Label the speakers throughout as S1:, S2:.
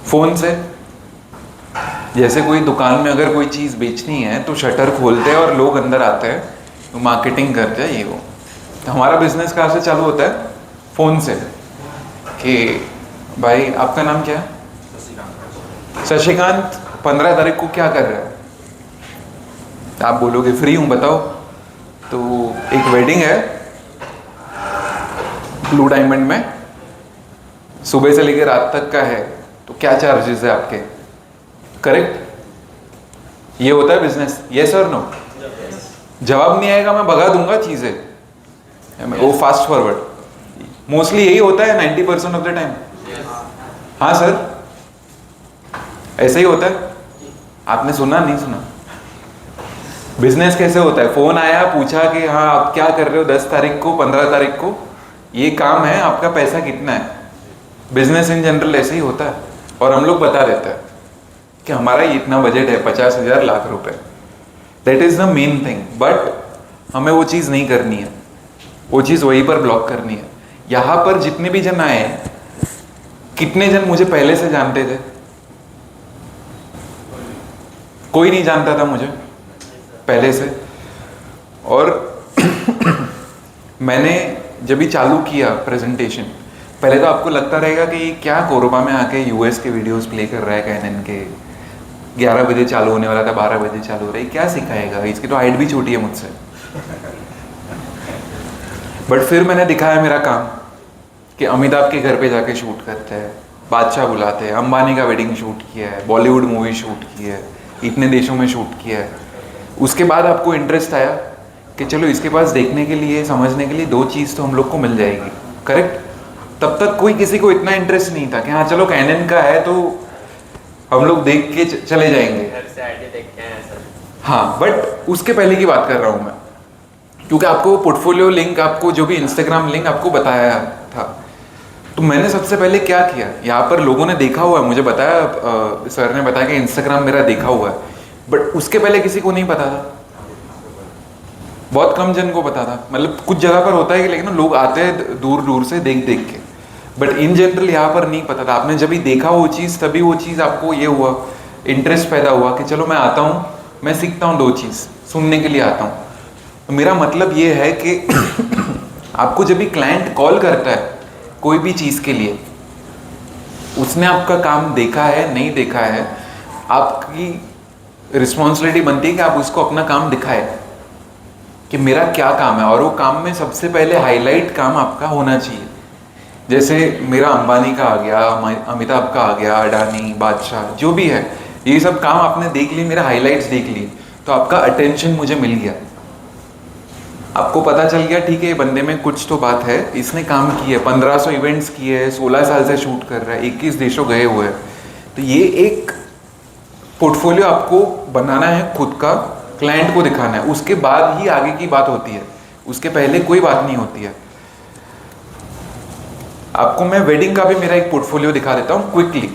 S1: Phone से। जैसे कोई दुकान में अगर कोई चीज़ बेचनी है तो शटर खोलते हैं और लोग अंदर आते हैं, तो मार्केटिंग करते हैं ये वो। तो हमारा बिजनेस कहाँ से चालू होता है? फ़ोन से। कि भाई आपका नाम क्या है? शशिकांत 15 तारीख को क्या कर रहे हैं? आप बोलोगे फ्री हूँ, बताओ। तो एक वेडिंग है ब्लू डायमंड में, सुबह से लेकर रात तक का है, तो क्या चार्जेस है आपके? करेक्ट? ये होता है बिजनेस। यस और नो? जवाब नहीं आएगा मैं भगा दूंगा चीजें, वो फास्ट फॉरवर्ड। मोस्टली यही होता है 90% ऑफ द टाइम। हाँ सर, ऐसे ही होता है। आपने सुना नहीं सुना? बिजनेस कैसे होता है? फोन आया, पूछा कि हाँ आप क्या कर रहे हो 10 तारीख को, 15 तारीख को, ये काम है, आपका पैसा कितना है? बिजनेस इन जनरल ऐसे ही होता है। और हम लोग बता देते हैं कि हमारा ये इतना बजट है, 50,000 लाख रुपए। That is the main thing. But हमें वो चीज़ नहीं करनी है, वो चीज़ वहीं पर ब्लॉक करनी है। यहाँ पर जितने भी जन आए, कितने जन मुझे पहले से जानते थे? कोई नहीं जानता था मुझे पहले से। और मैंने जब भी चालू किया प्रेजेंटेशन, पहले तो आपको लगता रहेगा कि क्या कोरोना में आके यूएस के वीडियोस प्ले कर रहा है कैनन के, 11 बजे चालू होने वाला था 12 बजे चालू हो रहा है, क्या सिखाएगा, इसकी तो हाइट भी छोटी है मुझसे। बट फिर मैंने दिखाया मेरा काम कि अमिताभ के घर पे जाके शूट करते हैं, बादशाह बुलाते हैं, अंबानी का वेडिंग शूट किया है, बॉलीवुड मूवी शूट की है, इतने देशों में शूट किया है। उसके बाद आपको इंटरेस्ट आया कि चलो इसके पास देखने के लिए, समझने के लिए दो चीज़ तो हम लोग को मिल जाएगी। करेक्ट? तब तक कोई किसी को इतना इंटरेस्ट नहीं था कि हाँ चलो कैनन का है तो हम लोग देख के चले जाएंगे। हाँ, बट उसके पहले की बात कर रहा हूँ मैं, क्योंकि आपको पोर्टफोलियो लिंक, आपको जो भी इंस्टाग्राम लिंक आपको बताया था, तो मैंने सबसे पहले क्या किया, यहाँ पर लोगों ने देखा हुआ है, मुझे बताया, सर ने बताया कि इंस्टाग्राम मेरा देखा हुआ है, बट उसके पहले किसी को नहीं पता था, बहुत कम जन को पता था। मतलब कुछ जगह पर होता है कि लेकिन लोग आते हैं दूर दूर से देख देख के, बट इन जनरल यहाँ पर नहीं पता था। आपने जब भी देखा वो चीज़, तभी वो चीज़ आपको ये हुआ, इंटरेस्ट पैदा हुआ कि चलो मैं आता हूँ, मैं सीखता हूँ, दो चीज़ सुनने के लिए आता हूँ। तो मेरा मतलब ये है कि आपको जब भी क्लाइंट कॉल करता है कोई भी चीज़ के लिए, उसने आपका काम देखा है नहीं देखा है, आपकी रिस्पॉन्सिबिलिटी बनती है कि आप उसको अपना काम दिखाए कि मेरा क्या काम है। और वो काम में सबसे पहले हाईलाइट काम आपका होना चाहिए। जैसे मेरा अंबानी का आ गया, अमिताभ का आ गया, अडानी, बादशाह, जो भी है, ये सब काम आपने देख लिए, मेरे हाईलाइट्स देख लिए, तो आपका अटेंशन मुझे मिल गया। आपको पता चल गया ठीक है ये बंदे में कुछ तो बात है, इसने काम किया है, 1500 इवेंट्स किए हैं, 16 साल से शूट कर रहा है, 21 देशों गए हुए हैं। तो ये एक पोर्टफोलियो आपको बनाना है, खुद का क्लाइंट को दिखाना है, उसके बाद ही आगे की बात होती है, उसके पहले कोई बात नहीं होती है। आपको मैं वेडिंग का भी मेरा एक पोर्टफोलियो दिखा देता हूं क्विकली।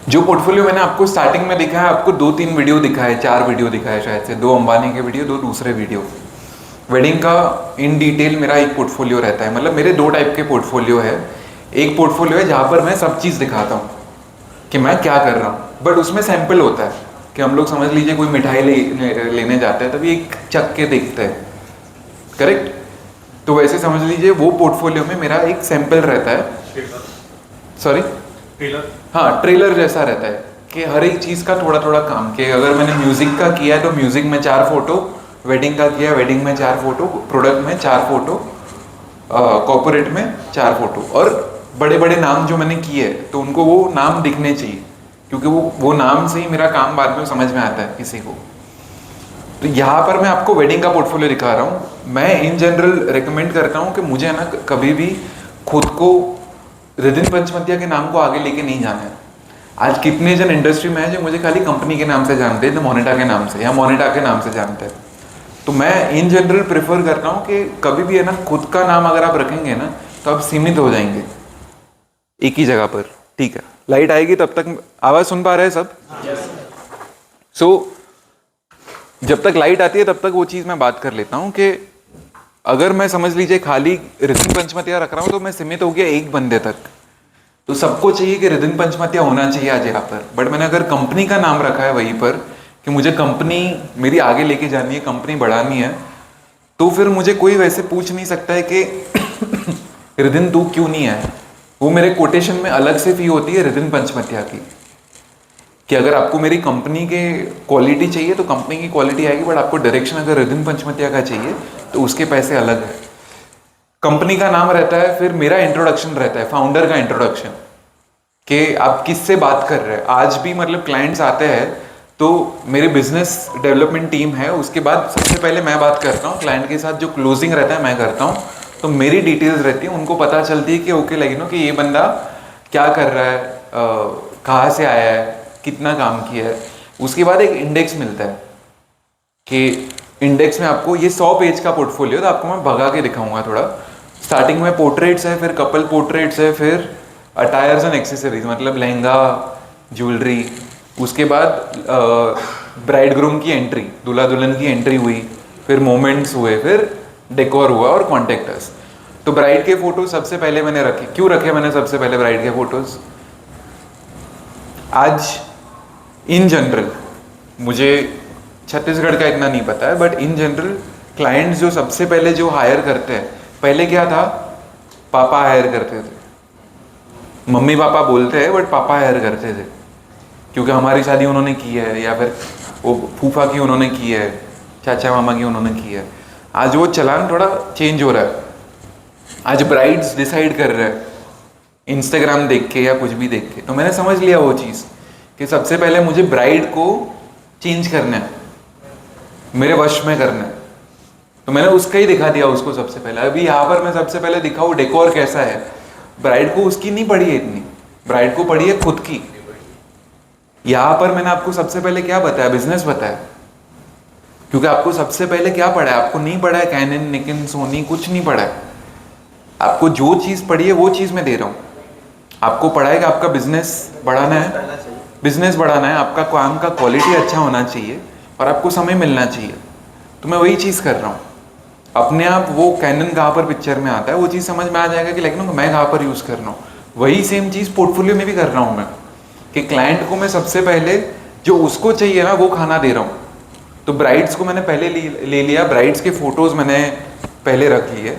S1: जो पोर्टफोलियो मैंने आपको स्टार्टिंग में दिखाया, आपको 2-3 वीडियो दिखाए, 4 वीडियो दिखाए शायद से, 2 अंबानी के वीडियो, 2 दूसरे वीडियो। वेडिंग का इन डिटेल मेरा एक पोर्टफोलियो रहता है। मतलब मेरे 2 टाइप के पोर्टफोलियो है। एक पोर्टफोलियो है जहाँ पर मैं सब चीज़ दिखाता हूँ कि मैं क्या कर रहा हूँ, बट उसमें सैंपल होता है कि हम लोग समझ लीजिए कोई मिठाई लेने जाते हैं, तभी एक चख के देखते हैं। करेक्ट? तो वैसे समझ लीजिए वो पोर्टफोलियो में मेरा एक सैंपल रहता है। सॉरी, हाँ, ट्रेलर जैसा रहता है कि हर एक चीज़ का थोड़ा थोड़ा काम, कि अगर मैंने म्यूज़िक का किया है तो म्यूज़िक में 4 फोटो, वेडिंग का किया वेडिंग में 4 फोटो, प्रोडक्ट में 4 फोटो, कॉर्पोरेट में 4 फोटो, और बड़े बड़े नाम जो मैंने किए तो उनको वो नाम दिखने चाहिए, क्योंकि वो नाम से ही मेरा काम बाद में समझ में आता है किसी को। तो यहाँ पर मैं आपको वेडिंग का पोर्टफोलियो दिखा रहा हूँ। मैं इन जनरल रिकमेंड करता हूँ कि मुझे कभी भी खुद को रिदिन पंचमतिया के नाम को आगे लेके नहीं जाना है। आज कितने जन इंडस्ट्री में है जो मुझे खाली कंपनी के नाम से जानते हैं, मोनेटा के नाम से या मोनेटा के नाम से जानते हैं। तो मैं इन जनरल प्रेफर करता हूँ कि कभी भी है ना, खुद का नाम अगर आप रखेंगे ना तो आप सीमित हो जाएंगे एक ही जगह पर। ठीक है, लाइट आएगी तब तक। आवाज सुन पा रहे हैं सब? सो जब तक लाइट आती है तब तक वो चीज मैं बात कर लेता हूँ कि अगर मैं समझ लीजिए खाली रिदिन पंचमतिया रख रहा हूँ तो मैं सीमित हो गया एक बंदे तक। तो सबको चाहिए कि रिदिन पंचमतिया होना चाहिए आज यहाँ पर, बट मैंने अगर कंपनी का नाम रखा है वहीं पर कि मुझे कंपनी मेरी आगे लेके जानी है, कंपनी बढ़ानी है, तो फिर मुझे कोई वैसे पूछ नहीं सकता है कि रिदिन तू क्यों नहीं है। वो मेरे कोटेशन में अलग से फी होती है रिदिन पंचमतिया की, कि अगर आपको मेरी कंपनी के क्वालिटी चाहिए तो कंपनी की क्वालिटी आएगी, बट आपको डायरेक्शन अगर रिदिन पंचमतिया का चाहिए तो उसके पैसे अलग है। कंपनी का नाम रहता है, फिर मेरा इंट्रोडक्शन रहता है, फाउंडर का इंट्रोडक्शन, कि आप किससे बात कर रहे हैं। आज भी मतलब क्लाइंट्स आते हैं तो मेरे बिजनेस डेवलपमेंट टीम है, उसके बाद सबसे पहले मैं बात करता हूँ क्लाइंट के साथ, जो क्लोजिंग रहता है मैं करता हूँ। तो मेरी डिटेल्स रहती है, उनको पता चलती है कि ओके लगी नो कि ये बंदा क्या कर रहा है, कहाँ से आया है, कितना काम किया है। उसके बाद एक इंडेक्स मिलता है कि इंडेक्स में आपको ये 100 पेज का पोर्टफोलियो, तो आपको मैं भगा के दिखाऊंगा थोड़ा। स्टार्टिंग में पोर्ट्रेट्स है, फिर कपल पोर्ट्रेट्स है, फिर अटायर्स एंड एक्सेसरीज मतलब लहंगा, ज्वेलरी। उसके बाद ब्राइड ग्रूम की एंट्री, दूल्हा दुल्हन की एंट्री हुई, फिर मोमेंट्स हुए, फिर डेकोर हुआ और कॉन्टेक्टर्स। तो ब्राइड के फोटो सबसे पहले मैंने रखे। क्यों रखे मैंने सबसे पहले ब्राइड के फोटोज? आज इन जनरल, मुझे छत्तीसगढ़ का इतना नहीं पता है, बट इन जनरल क्लाइंट्स जो सबसे पहले जो हायर करते हैं, पहले क्या था, पापा हायर करते थे, मम्मी पापा बोलते हैं बट पापा हायर करते थे, क्योंकि हमारी शादी उन्होंने की है, या फिर वो फूफा की उन्होंने की है, चाचा मामा की उन्होंने की है। आज वो चलान थोड़ा चेंज हो रहा है। आज ब्राइड्स डिसाइड कर रहे हैं इंस्टाग्राम देख के या कुछ भी देख के। तो मैंने समझ लिया वो चीज़ कि सबसे पहले मुझे ब्राइड को चेंज करना है, मेरे वश में करना है। तो मैंने उसका ही दिखा दिया उसको सबसे पहले। अभी यहाँ पर मैं सबसे पहले दिखाऊँ डेकोर कैसा है। ब्राइड को उसकी नहीं पड़ी है इतनी, ब्राइड को पड़ी है खुद की। यहाँ पर मैंने आपको सबसे पहले क्या बताया, बिजनेस बताया, क्योंकि आपको सबसे पहले क्या पढ़ा है, आपको नहीं पढ़ा है कैनन, निकन, सोनी, कुछ नहीं पढ़ा है। आपको जो चीज़ पढ़ी है वो चीज़ मैं दे रहा हूँ। आपको पढ़ा है कि आपका बिजनेस बढ़ाना है, बिजनेस बढ़ाना है, आपका काम का क्वालिटी अच्छा होना चाहिए और आपको समय मिलना चाहिए। तो मैं वही चीज़ कर रहा हूँ। अपने आप वो कैनन कहाँ पर पिक्चर में आता है वो चीज़ समझ में आ जाएगा कि लेकिन मैं कहाँ पर यूज़ कर रहा हूँ। वही सेम चीज़ पोर्टफोलियो में भी कर रहा हूँ मैं, कि क्लाइंट को मैं सबसे पहले जो उसको चाहिए ना वो खाना दे रहा हूँ। तो ब्राइड्स को मैंने पहले ले लिया, ब्राइड्स के फोटोज़ मैंने पहले रख लिए।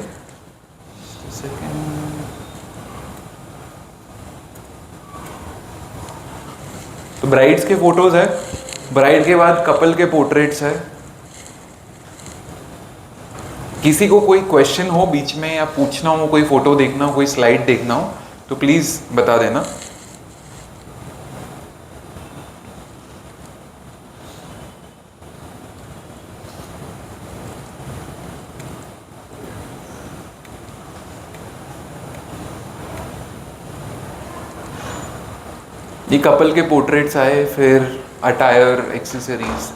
S1: तो ब्राइड्स के फोटोज है, ब्राइड के बाद कपल के पोर्ट्रेट्स है। किसी को कोई क्वेश्चन हो बीच में या पूछना हो, कोई फोटो देखना हो, कोई स्लाइड देखना हो तो प्लीज बता देना। ये कपल के पोर्ट्रेट्स आए, फिर attire, accessories.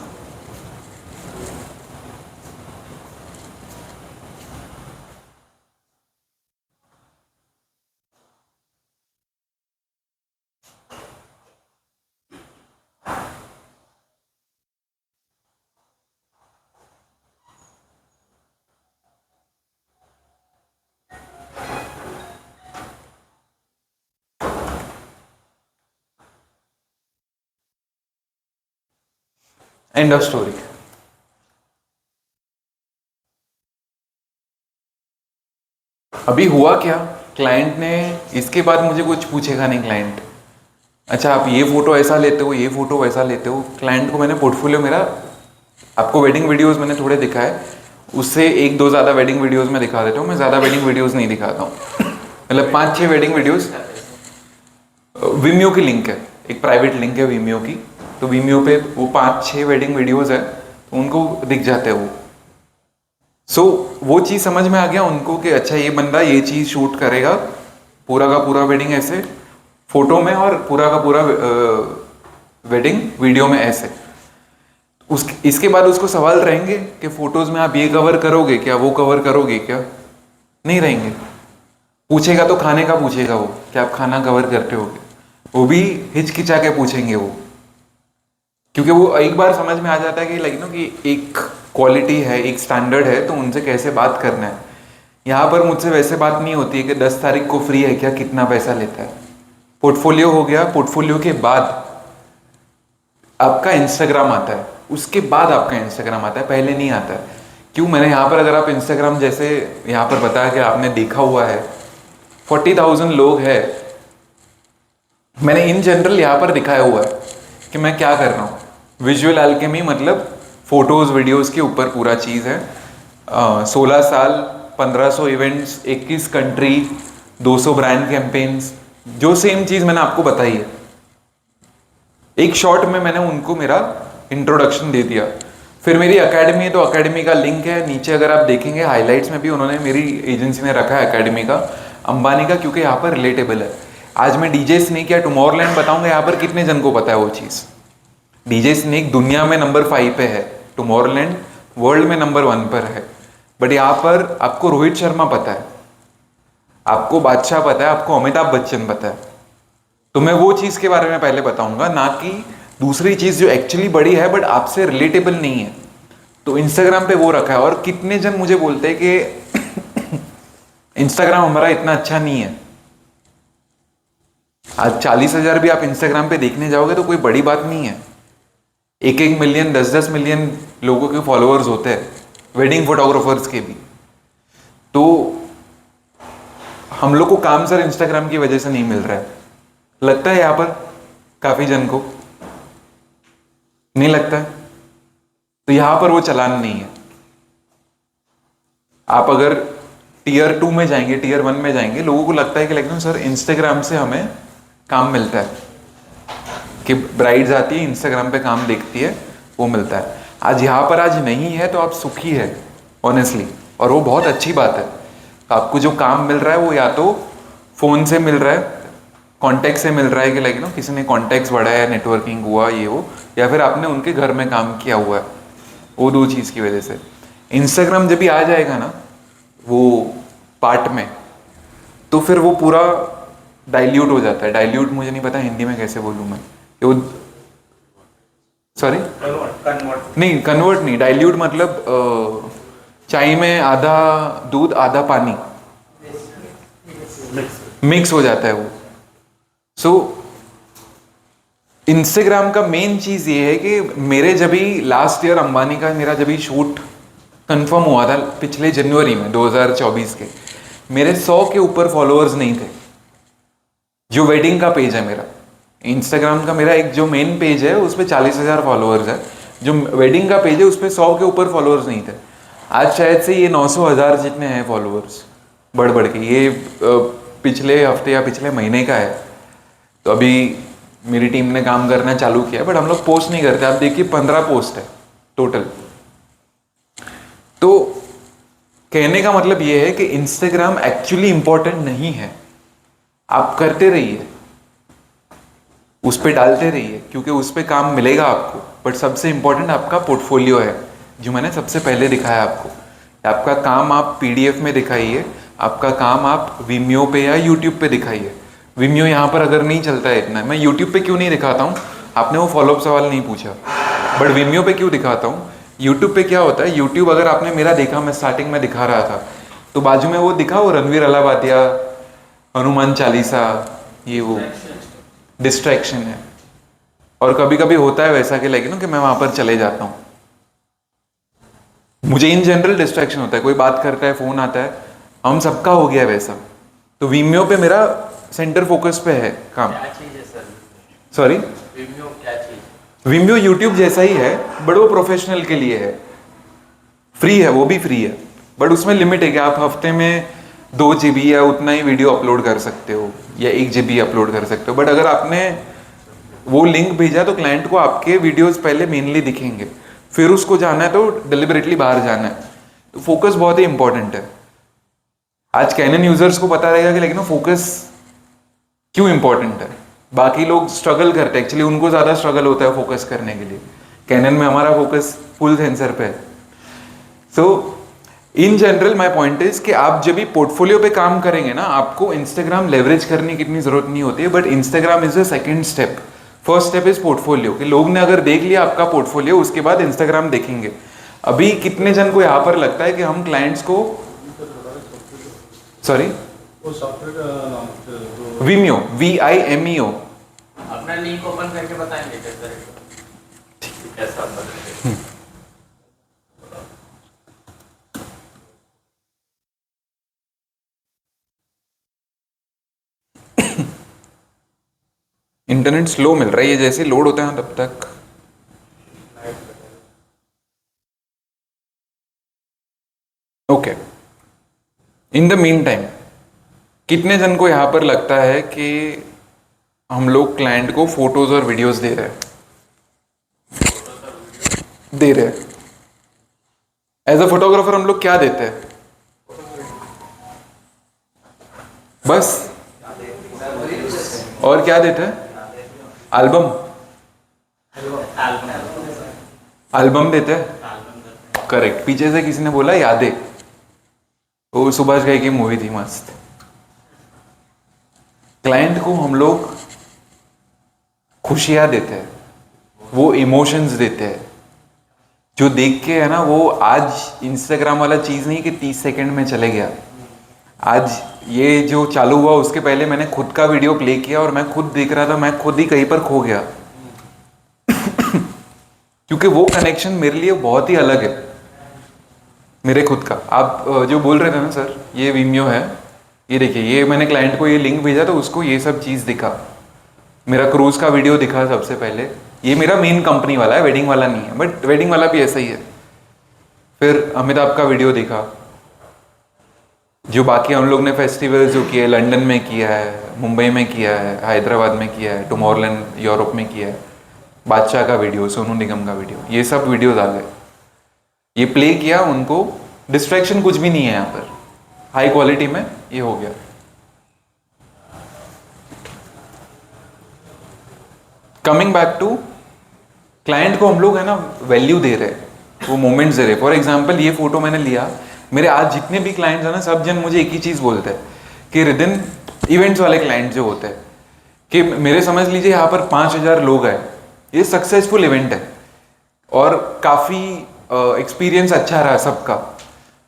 S1: End of story. अभी हुआ क्या, क्लाइंट ने इसके बाद मुझे कुछ पूछेगा नहीं क्लाइंट, अच्छा आप ये फोटो ऐसा लेते हो, ये फोटो वैसा लेते हो। क्लाइंट को मैंने पोर्टफोलियो मेरा, आपको वेडिंग वीडियोस मैंने थोड़े दिखाए, उससे एक दो ज़्यादा वेडिंग वीडियोस में दिखा देता हूँ। मैं ज़्यादा वेडिंग वीडियोस नहीं दिखाता हूँ, मतलब 5-6 वेडिंग वीडियोस। विमियो की लिंक है, एक प्राइवेट लिंक है विमियो की, तो विमियो पे वो 5-6 वेडिंग वीडियोस है, तो उनको दिख जाते हैं वो। सो वो चीज़ समझ में आ गया उनको कि अच्छा ये बंदा ये चीज़ शूट करेगा, पूरा का पूरा वेडिंग ऐसे, फोटो में और पूरा का पूरा वेडिंग वीडियो में ऐसे। इसके बाद उसको सवाल रहेंगे कि फोटोज में आप ये कवर करोगे क्या, वो कवर करोगे क्या, नहीं रहेंगे। पूछेगा तो खाने का पूछेगा वो, कि आप खाना कवर करते होगे, वो भी हिचकिचा के पूछेंगे वो, क्योंकि वो एक बार समझ में आ जाता है कि लाइक नो कि एक क्वालिटी है, एक स्टैंडर्ड है, तो उनसे कैसे बात करना है। यहाँ पर मुझसे वैसे बात नहीं होती है कि 10 तारीख को फ्री है क्या, कितना पैसा लेता है। पोर्टफोलियो हो गया, पोर्टफोलियो के बाद आपका इंस्टाग्राम आता है, उसके बाद आपका इंस्टाग्राम आता है, पहले नहीं आता है। क्यों, मैंने यहाँ पर अगर आप इंस्टाग्राम जैसे यहाँ पर बताया कि आपने देखा हुआ है 40,000 लोग हैं, मैंने इन जनरल यहाँ पर दिखाया हुआ है कि मैं क्या कर रहा हूँ। विजुअल अल्केमी मतलब फोटोज वीडियोस के ऊपर पूरा चीज़ है। 16 साल, 1500 इवेंट्स, 21 कंट्री, 200 ब्रांड कैंपेन्स, जो सेम चीज़ मैंने आपको बताई है। एक शॉर्ट में मैंने उनको मेरा इंट्रोडक्शन दे दिया। फिर मेरी एकेडमी है, तो एकेडमी का लिंक है नीचे, अगर आप देखेंगे हाइलाइट्स में भी उन्होंने, मेरी एजेंसी ने रखा है एकेडमी का, अंबानी का, क्योंकि यहाँ पर रिलेटेबल है। आज मैं डीजे स्नेक या टुमारोलैंड बताऊंगा, यहाँ पर कितने जन को पता है वो चीज़। डीजे स्नेक दुनिया में नंबर 5 पे है, टुमारोलैंड वर्ल्ड में नंबर 1 पर है। बट यहाँ पर आपको रोहित शर्मा पता है, आपको बादशाह पता है, आपको अमिताभ बच्चन पता है। तो मैं वो चीज़ के बारे में पहले बताऊंगा, ना कि दूसरी चीज़ जो एक्चुअली बड़ी है बट आपसे रिलेटेबल नहीं है। तो इंस्टाग्राम पे वो रखा है। और कितने जन मुझे बोलते हैं कि इंस्टाग्राम हमारा इतना अच्छा नहीं है। आज 40,000 भी आप इंस्टाग्राम पे देखने जाओगे तो कोई बड़ी बात नहीं है। 1-1 मिलियन, 10-10 मिलियन लोगों के फॉलोअर्स होते हैं, वेडिंग फोटोग्राफर्स के भी। तो हम लोग को काम सर इंस्टाग्राम की वजह से नहीं मिल रहा है, लगता है यहाँ पर काफी जन को नहीं लगता है। तो यहां पर वो चलान नहीं है। आप अगर टीयर 2 में जाएंगे, टीयर 1 में जाएंगे, लोगों को लगता है कि लेकिन सर इंस्टाग्राम से हमें काम मिलता है, कि ब्राइड्स आती है इंस्टाग्राम पे काम देखती है, वो मिलता है। आज यहाँ पर आज नहीं है तो आप सुखी है ऑनेस्टली, और वो बहुत अच्छी बात है। आपको जो काम मिल रहा है वो या तो फोन से मिल रहा है, कॉन्टैक्ट से मिल रहा है, कि लाइक नो किसी ने कॉन्टैक्ट्स बढ़ाया, नेटवर्किंग हुआ ये वो, या फिर आपने उनके घर में काम किया हुआ है, वो 2 चीज़ की वजह से। इंस्टाग्राम जब भी आ जाएगा ना वो पार्ट में, तो फिर वो पूरा डाइल्यूट हो जाता है। डाइल्यूट मुझे नहीं पता हिंदी में कैसे बोलूँ मैं, वो सॉरी नहीं, कन्वर्ट नहीं, डाइल्यूट मतलब चाय में आधा दूध आधा पानी मिक्स हो जाता है वो। सो इंस्टाग्राम का मेन चीज ये है कि मेरे जब भी लास्ट ईयर अंबानी का मेरा जब भी शूट कंफर्म हुआ था पिछले जनवरी में 2024 के, मेरे 100 के ऊपर फॉलोअर्स नहीं थे। जो वेडिंग का पेज है मेरा इंस्टाग्राम का, मेरा एक जो मेन पेज है उस पर 40,000 फॉलोअर्स है। जो वेडिंग का पेज है उस पर 100 के ऊपर फॉलोअर्स नहीं थे। आज शायद से ये 900,000 जितने हैं फॉलोअर्स, बढ़ बढ़ के। ये पिछले हफ्ते या पिछले महीने का है। तो अभी मेरी टीम ने काम करना चालू किया, बट हम लोग पोस्ट नहीं करते। आप देखिए 15 पोस्ट है टोटल। तो कहने का मतलब ये है कि इंस्टाग्राम एक्चुअली इंपॉर्टेंट नहीं है। आप करते रहिए, उस पर डालते रहिए, क्योंकि उस पर काम मिलेगा आपको। बट सबसे इंपॉर्टेंट आपका पोर्टफोलियो है, जो मैंने सबसे पहले दिखाया आपको। आपका काम आप पीडीएफ में दिखाइए, आपका काम आप वीमियो पे या यूट्यूब पे दिखाइए। वीमियो यहाँ पर अगर नहीं चलता है इतना, मैं यूट्यूब पे क्यों नहीं दिखाता हूँ, आपने वो फॉलोअप सवाल नहीं पूछा, बट वीमियो पे क्यों दिखाता हूँ। यूट्यूब पे क्या होता है, यूट्यूब अगर आपने मेरा देखा, मैं स्टार्टिंग में दिखा रहा था, तो बाजू में वो दिखा, वो रणवीर अलावादिया, हनुमान चालीसा, ये वो डिस्ट्रैक्शन है। और कभी कभी होता है वैसा कि लेकिन कि मैं वहां पर चले जाता हूँ। मुझे इन जनरल डिस्ट्रैक्शन होता है, कोई बात करता है, फोन आता है, हम सबका हो गया वैसा। तो वीमियो पे मेरा सेंटर फोकस पे है काम। सॉरी, वीमियो यूट्यूब जैसा ही है, बट वो प्रोफेशनल के लिए है, फ्री है, वो भी फ्री है, बट उसमें लिमिट है कि आप हफ्ते में 2 GB या उतना ही वीडियो अपलोड कर सकते हो, या 1 GB अपलोड कर सकते हो। बट अगर आपने वो लिंक भेजा तो क्लाइंट को आपके वीडियोस पहले मेनली दिखेंगे, फिर उसको जाना है तो डिलिबरेटली बाहर जाना है। तो फोकस बहुत ही इंपॉर्टेंट है। आज कैनन यूजर्स को पता रहेगा कि लेकिन फोकस क्यों इंपॉर्टेंट है? बाकी लोग स्ट्रगल करते हैं, एक्चुअली उनको ज़्यादा स्ट्रगल होता है फोकस करने के लिए। कैनन में हमारा फोकस फुल सेंसर पे है। So in general my point is कि आप जब भी पोर्टफोलियो पे काम करेंगे ना, आपको इंस्टाग्राम लेवरेज करने की इतनी जरूरत नहीं होती है, but Instagram is the second step. First step is portfolio, कि लोग ने अगर देख लिया आपका पोर्टफोलियो, उसके बाद इंस्टाग्राम देखेंगे। अभी कितने जन को यहाँ पर लगता है कि हम क्लाइंट्स को, सॉरी, वीमियो, VIMEO,
S2: अपना लिंक ओपन करके बताएंगे कैसे कैसा बदलेंगे।
S1: इंटरनेट स्लो मिल रहा है, ये जैसे लोड होता है तब तक। Okay, in the mean time कितने जन को यहां पर लगता है कि हम लोग क्लाइंट को फोटोज और वीडियोस दे रहे हैं? एज अ फोटोग्राफर हम लोग क्या देते हैं? बस, और क्या देते हैं? एल्बम, एल्बम देते हैं, करेक्ट। पीछे से किसी ने बोला यादें, वो सुभाष घाई की मूवी थी मस्त। क्लाइंट को हम लोग खुशियां देते हैं, वो इमोशंस देते हैं, जो देख के है ना, वो आज इंस्टाग्राम वाला चीज नहीं कि 30 सेकंड में चले गया। आज ये जो चालू हुआ उसके पहले मैंने खुद का वीडियो प्ले किया और मैं खुद देख रहा था, मैं खुद ही कहीं पर खो गया। क्योंकि वो कनेक्शन मेरे लिए बहुत ही अलग है, मेरे खुद का। आप जो बोल रहे थे ना सर, ये वीमियो है, ये देखिए, ये मैंने क्लाइंट को ये लिंक भेजा तो उसको ये सब चीज़ दिखा, मेरा क्रूज का वीडियो दिखा सबसे पहले। ये मेरा मेन कंपनी वाला है, वेडिंग वाला नहीं है, बट वेडिंग वाला भी ऐसा ही है। फिर अमिताभ का वीडियो दिखा, जो बाकी हम लोग ने फेस्टिवल जो किए, लंदन में किया है, मुंबई में किया है, हैदराबाद में किया है, टुमोरलैंड यूरोप में किया है, बादशाह का वीडियो, सोनू निगम का वीडियो, ये सब वीडियोज आ गए। ये प्ले किया, उनको डिस्ट्रैक्शन कुछ भी नहीं है यहाँ पर, हाई क्वालिटी में ये हो गया। कमिंग बैक टू क्लाइंट को हम लोग है ना वैल्यू दे रहे हैं, वो मोमेंट्स दे रहे हैं। फॉर एग्जाम्पल ये फोटो मैंने लिया, मेरे आज जितने भी क्लाइंट्स हैं ना, सब जन मुझे एक ही चीज़ बोलते हैं कि रिदिन, इवेंट्स वाले क्लाइंट जो होते हैं, कि मेरे समझ लीजिए यहाँ पर 5,000 लोग हैं, ये सक्सेसफुल इवेंट है और काफ़ी एक्सपीरियंस अच्छा रहा सबका।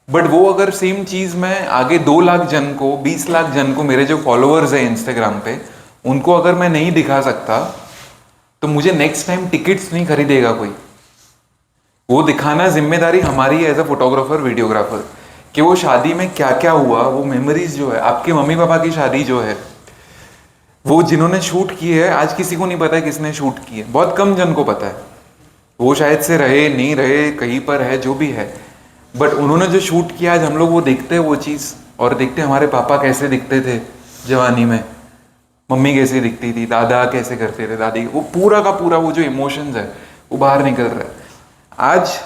S1: बट वो अगर सेम चीज़ मैं आगे 2 लाख जन को, 20 लाख जन को, मेरे जो फॉलोअर्स हैं इंस्टाग्राम पे, उनको अगर मैं नहीं दिखा सकता, तो मुझे नेक्स्ट टाइम टिकट्स नहीं खरीदेगा कोई। वो दिखाना जिम्मेदारी हमारी है एज अ फोटोग्राफर, वीडियोग्राफर, कि वो शादी में क्या क्या हुआ, वो मेमोरीज जो है, आपके मम्मी पापा की शादी जो है, वो जिन्होंने शूट की है, आज किसी को नहीं पता है किसने शूट की है, बहुत कम जन को पता है। वो शायद से रहे नहीं रहे, कहीं पर है, जो भी है, बट उन्होंने जो शूट किया, आज हम लोग वो देखते हैं वो चीज़, और देखते हैं हमारे पापा कैसे दिखते थे जवानी में, मम्मी कैसे दिखती थी, दादा कैसे करते थे, दादी, वो पूरा का पूरा वो जो इमोशंस है वो बाहर निकल रहा है। आज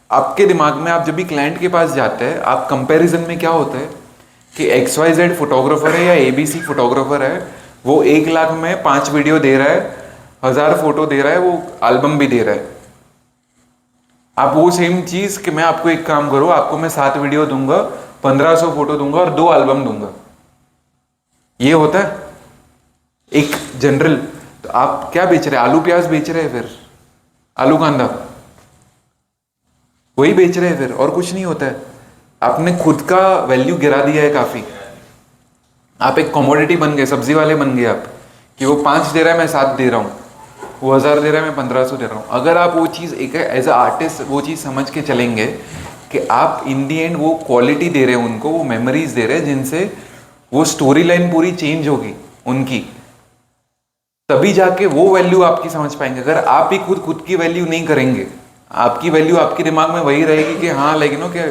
S1: आपके दिमाग में, आप जब भी क्लाइंट के पास जाते हैं, आप कंपैरिजन में क्या होता है कि XYZ फोटोग्राफर है या ABC फोटोग्राफर है, वो 1 लाख में 5 वीडियो दे रहा है, 1000 फोटो दे रहा है, वो एल्बम भी दे रहा है। आप वो सेम चीज कि मैं आपको एक काम करूँ, आपको मैं 7 वीडियो दूंगा, 1500 फोटो दूंगा और 2 एल्बम दूंगा, ये होता है एक जनरल। तो आप क्या बेच रहे हैं? आलू प्याज बेच रहे हैं, फिर आलू कांदा वही बेच रहे हैं फिर, और कुछ नहीं होता है। आपने खुद का वैल्यू गिरा दिया है काफी, आप एक कमोडिटी बन गए, सब्जी वाले बन गए आप, कि वो 5 दे रहा है मैं 7 दे रहा हूँ, वो 1000 दे रहा है मैं 1500 दे रहा हूँ। अगर आप वो चीज़ एक एज अ आर्टिस्ट वो चीज़ समझ के चलेंगे कि आप इन दी एंड वो क्वालिटी दे रहे हैं उनको, वो मेमोरीज दे रहे हैं जिनसे वो स्टोरी लाइन पूरी चेंज होगी उनकी, तभी जाके वो वैल्यू आपकी समझ पाएंगे। अगर आप ही खुद की वैल्यू नहीं करेंगे, आपकी वैल्यू आपके दिमाग में वही रहेगी कि हाँ लेकिन नो, कि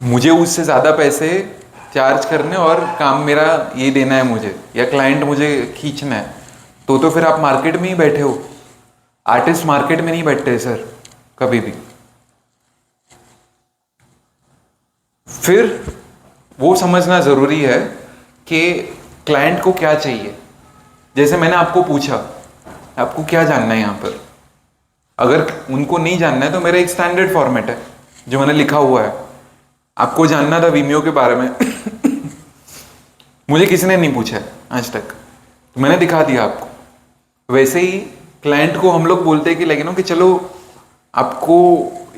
S1: मुझे उससे ज़्यादा पैसे चार्ज करने और काम मेरा ये देना है मुझे, या क्लाइंट मुझे खींचना है, तो फिर आप मार्केट में ही बैठे हो। आर्टिस्ट मार्केट में नहीं बैठते सर कभी भी। फिर वो समझना ज़रूरी है कि क्लाइंट को क्या चाहिए। जैसे मैंने आपको पूछा आपको क्या जानना है यहाँ पर, अगर उनको नहीं जानना है तो मेरा एक स्टैंडर्ड फॉर्मेट है जो मैंने लिखा हुआ है। आपको जानना था वीमियो के बारे में मुझे किसी ने नहीं पूछा है आज तक, तो मैंने दिखा दिया आपको। वैसे ही क्लाइंट को हम लोग बोलते हैं कि लेकिन कि चलो आपको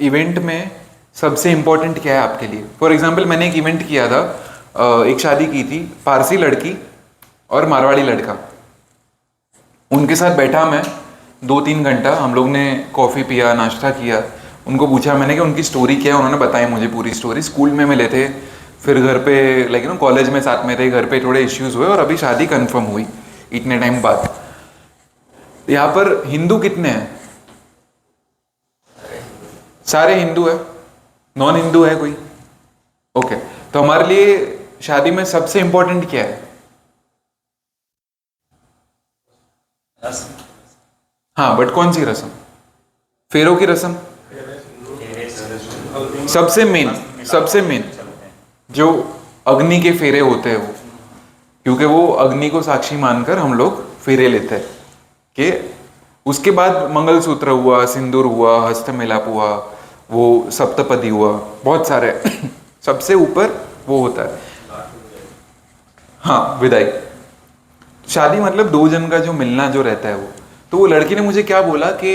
S1: इवेंट में सबसे इंपॉर्टेंट क्या है आपके लिए। फॉर एग्जाम्पल मैंने एक इवेंट किया था, एक शादी की थी, पारसी लड़की और मारवाड़ी लड़का। उनके साथ बैठा मैं 2-3 घंटा, हम लोग ने कॉफ़ी पिया, नाश्ता किया। उनको पूछा मैंने कि उनकी स्टोरी क्या है, उन्होंने बताई मुझे पूरी स्टोरी। स्कूल में मिले थे, फिर घर पे लेकिन कॉलेज में साथ में थे, घर पे थोड़े इश्यूज हुए और अभी शादी कंफर्म हुई इतने टाइम बाद। यहाँ पर हिंदू कितने हैं? सारे हिंदू है, नॉन हिंदू है कोई? ओके, तो हमारे लिए शादी में सबसे इंपॉर्टेंट क्या है? हाँ, बट कौन सी रस्म? फेरों की रस्म सबसे मेन जो अग्नि के फेरे होते हैं वो, क्योंकि वो अग्नि को साक्षी मानकर हम लोग फेरे लेते हैं कि उसके बाद मंगलसूत्र हुआ, सिंदूर हुआ, हस्त मिलाप हुआ, वो सप्तपदी हुआ, बहुत सारे सबसे ऊपर वो होता है। हाँ, विदाई। शादी मतलब दो जन का जो मिलना जो रहता है वो। तो वो लड़की ने मुझे क्या बोला कि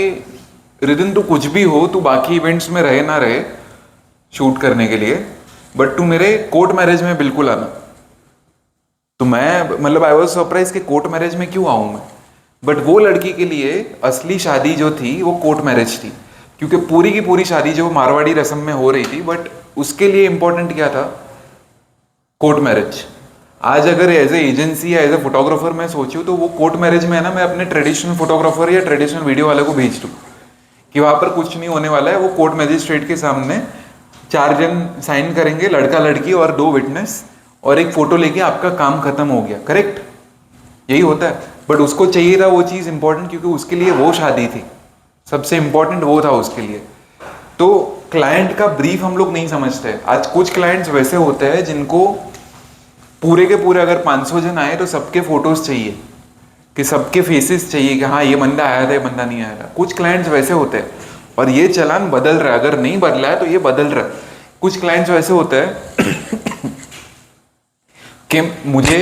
S1: रिदन तू कुछ भी हो, तू बाकी इवेंट्स में रहे ना रहे शूट करने के लिए, बट तू मेरे कोर्ट मैरिज में बिल्कुल आना। तो मैं मतलब आई वाज सरप्राइज कि कोर्ट मैरिज में क्यों आऊं मैं। बट वो लड़की के लिए असली शादी जो थी वो कोर्ट मैरिज थी, क्योंकि पूरी की पूरी शादी जो मारवाड़ी रस्म में हो रही थी, बट उसके लिए इंपॉर्टेंट क्या था? Court marriage. आज अगर एज ए एजेंसी या एज ए फोटोग्राफर मैं सोचूं तो वो कोर्ट मैरिज में है ना, मैं अपने ट्रेडिशनल फोटोग्राफर या ट्रेडिशनल वीडियो वाले को भेज दूं कि वहां पर कुछ नहीं होने वाला है। वो कोर्ट मैजिस्ट्रेट के सामने 4 जन साइन करेंगे, लड़का लड़की और 2 विटनेस, और एक फोटो लेके आपका काम खत्म हो गया। करेक्ट, यही होता है। बट उसको चाहिए था वो चीज़ इंपॉर्टेंट, क्योंकि उसके लिए वो शादी थी, सबसे इंपॉर्टेंट वो था उसके लिए। तो क्लाइंट का ब्रीफ हम लोग नहीं समझते। आज कुछ क्लाइंट्स वैसे होते हैं जिनको पूरे के पूरे अगर 500 जन आए तो सबके फोटोज चाहिए, कि सबके फेसेस चाहिए कि हाँ ये बंदा आया था, ये बंदा नहीं आया था। कुछ क्लाइंट्स वैसे होते हैं, और ये चलान बदल रहा है, अगर नहीं बदला है तो ये बदल रहा है। कुछ क्लाइंट्स वैसे होते हैं कि मुझे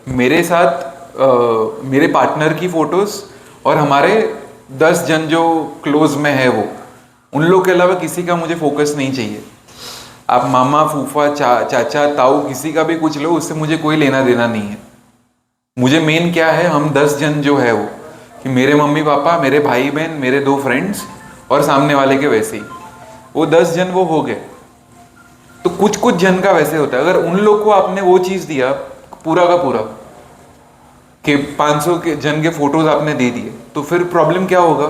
S1: मेरे साथ मेरे पार्टनर की फोटोज और हमारे 10 जन जो क्लोज में है वो, उन लोग के अलावा किसी का मुझे फोकस नहीं चाहिए। आप मामा, फूफा, चाचा, ताऊ, किसी का भी कुछ लो, उससे मुझे कोई लेना देना नहीं है। मुझे मेन क्या है, हम 10 जन जो है वो, कि मेरे मम्मी पापा, मेरे भाई बहन, मेरे 2 फ्रेंड्स और सामने वाले के वैसे ही, वो 10 जन वो हो गए। तो कुछ कुछ जन का वैसे होता है। अगर उन लोग को आपने वो चीज़ दिया पूरा का पूरा कि 500 के जन के फोटोज आपने दे दिए, तो फिर प्रॉब्लम क्या होगा?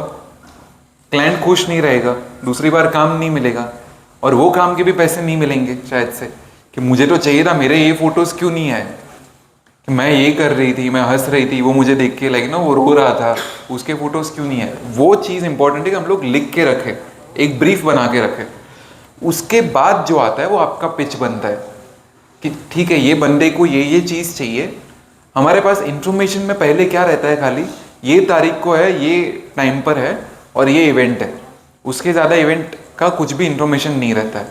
S1: क्लाइंट खुश नहीं रहेगा, दूसरी बार काम नहीं मिलेगा, और वो काम के भी पैसे नहीं मिलेंगे शायद से, कि मुझे तो चाहिए था, मेरे ये फोटोज क्यों नहीं आए, कि मैं ये कर रही थी, मैं हंस रही थी, वो मुझे देख के लाइक ना वो रो रहा था, उसके फोटोज क्यों नहीं आए। वो चीज़ इंपॉर्टेंट है कि हम लोग लिख के रखें, एक ब्रीफ बना के रखें। उसके बाद जो आता है वो आपका पिच बनता है कि ठीक है, ये बंदे को ये चीज़ चाहिए। हमारे पास इंफॉर्मेशन में पहले क्या रहता है, खाली ये तारीख को है, ये टाइम पर है और ये इवेंट है, उसके ज़्यादा इवेंट का कुछ भी इंफॉर्मेशन नहीं रहता है।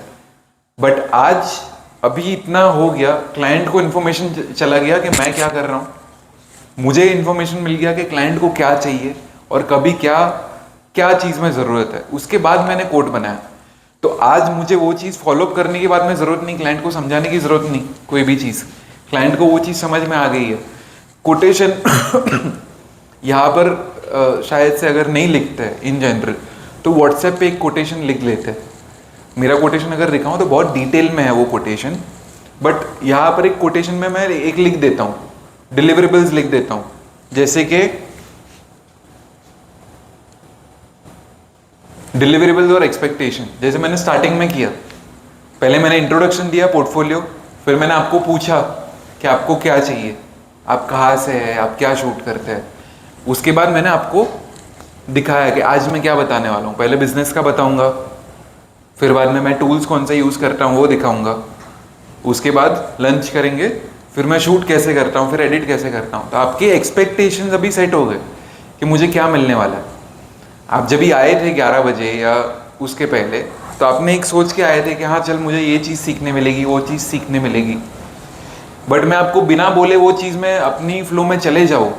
S1: बट आज अभी इतना हो गया, क्लाइंट को इन्फॉर्मेशन चला गया कि मैं क्या कर रहा हूँ, मुझे इन्फॉर्मेशन मिल गया कि क्लाइंट को क्या चाहिए और कभी क्या क्या चीज़ में ज़रूरत है। उसके बाद मैंने कोड बनाया। तो आज मुझे वो चीज़ फॉलोअप करने के बाद में ज़रूरत नहीं, क्लाइंट को समझाने की ज़रूरत नहीं, कोई भी चीज़, क्लाइंट को वो चीज़ समझ में आ गई है। कोटेशन यहाँ पर शायद से अगर नहीं लिखते हैं इन जनरल, तो व्हाट्सएप पे एक कोटेशन लिख लेते हैं। मेरा कोटेशन अगर लिखा हूँ तो बहुत डिटेल में है वो कोटेशन, बट यहाँ पर एक कोटेशन में मैं एक लिख देता हूँ, डिलीवरेबल्स लिख देता हूँ। जैसे कि डिलीवरेबल्स और एक्सपेक्टेशन, जैसे मैंने स्टार्टिंग में किया, पहले मैंने इंट्रोडक्शन दिया, पोर्टफोलियो, फिर मैंने आपको पूछा कि आपको क्या चाहिए, आप कहाँ से है, आप क्या शूट करते हैं। उसके बाद मैंने आपको दिखाया कि आज मैं क्या बताने वाला हूँ। पहले बिजनेस का बताऊँगा, फिर बाद में मैं टूल्स कौन से यूज़ करता हूँ वो दिखाऊँगा, उसके बाद लंच करेंगे, फिर मैं शूट कैसे करता हूँ, फिर एडिट कैसे करता हूँ। तो आपके एक्सपेक्टेशंस अभी सेट हो गए कि मुझे क्या मिलने वाला है। आप जब भी आए थे 11 बजे या उसके पहले, तो आपने एक सोच के आए थे कि हाँ चल मुझे ये चीज़ सीखने मिलेगी, वो चीज़ सीखने मिलेगी। बट मैं आपको बिना बोले वो चीज़ में अपनी फ्लो में चले जाऊँ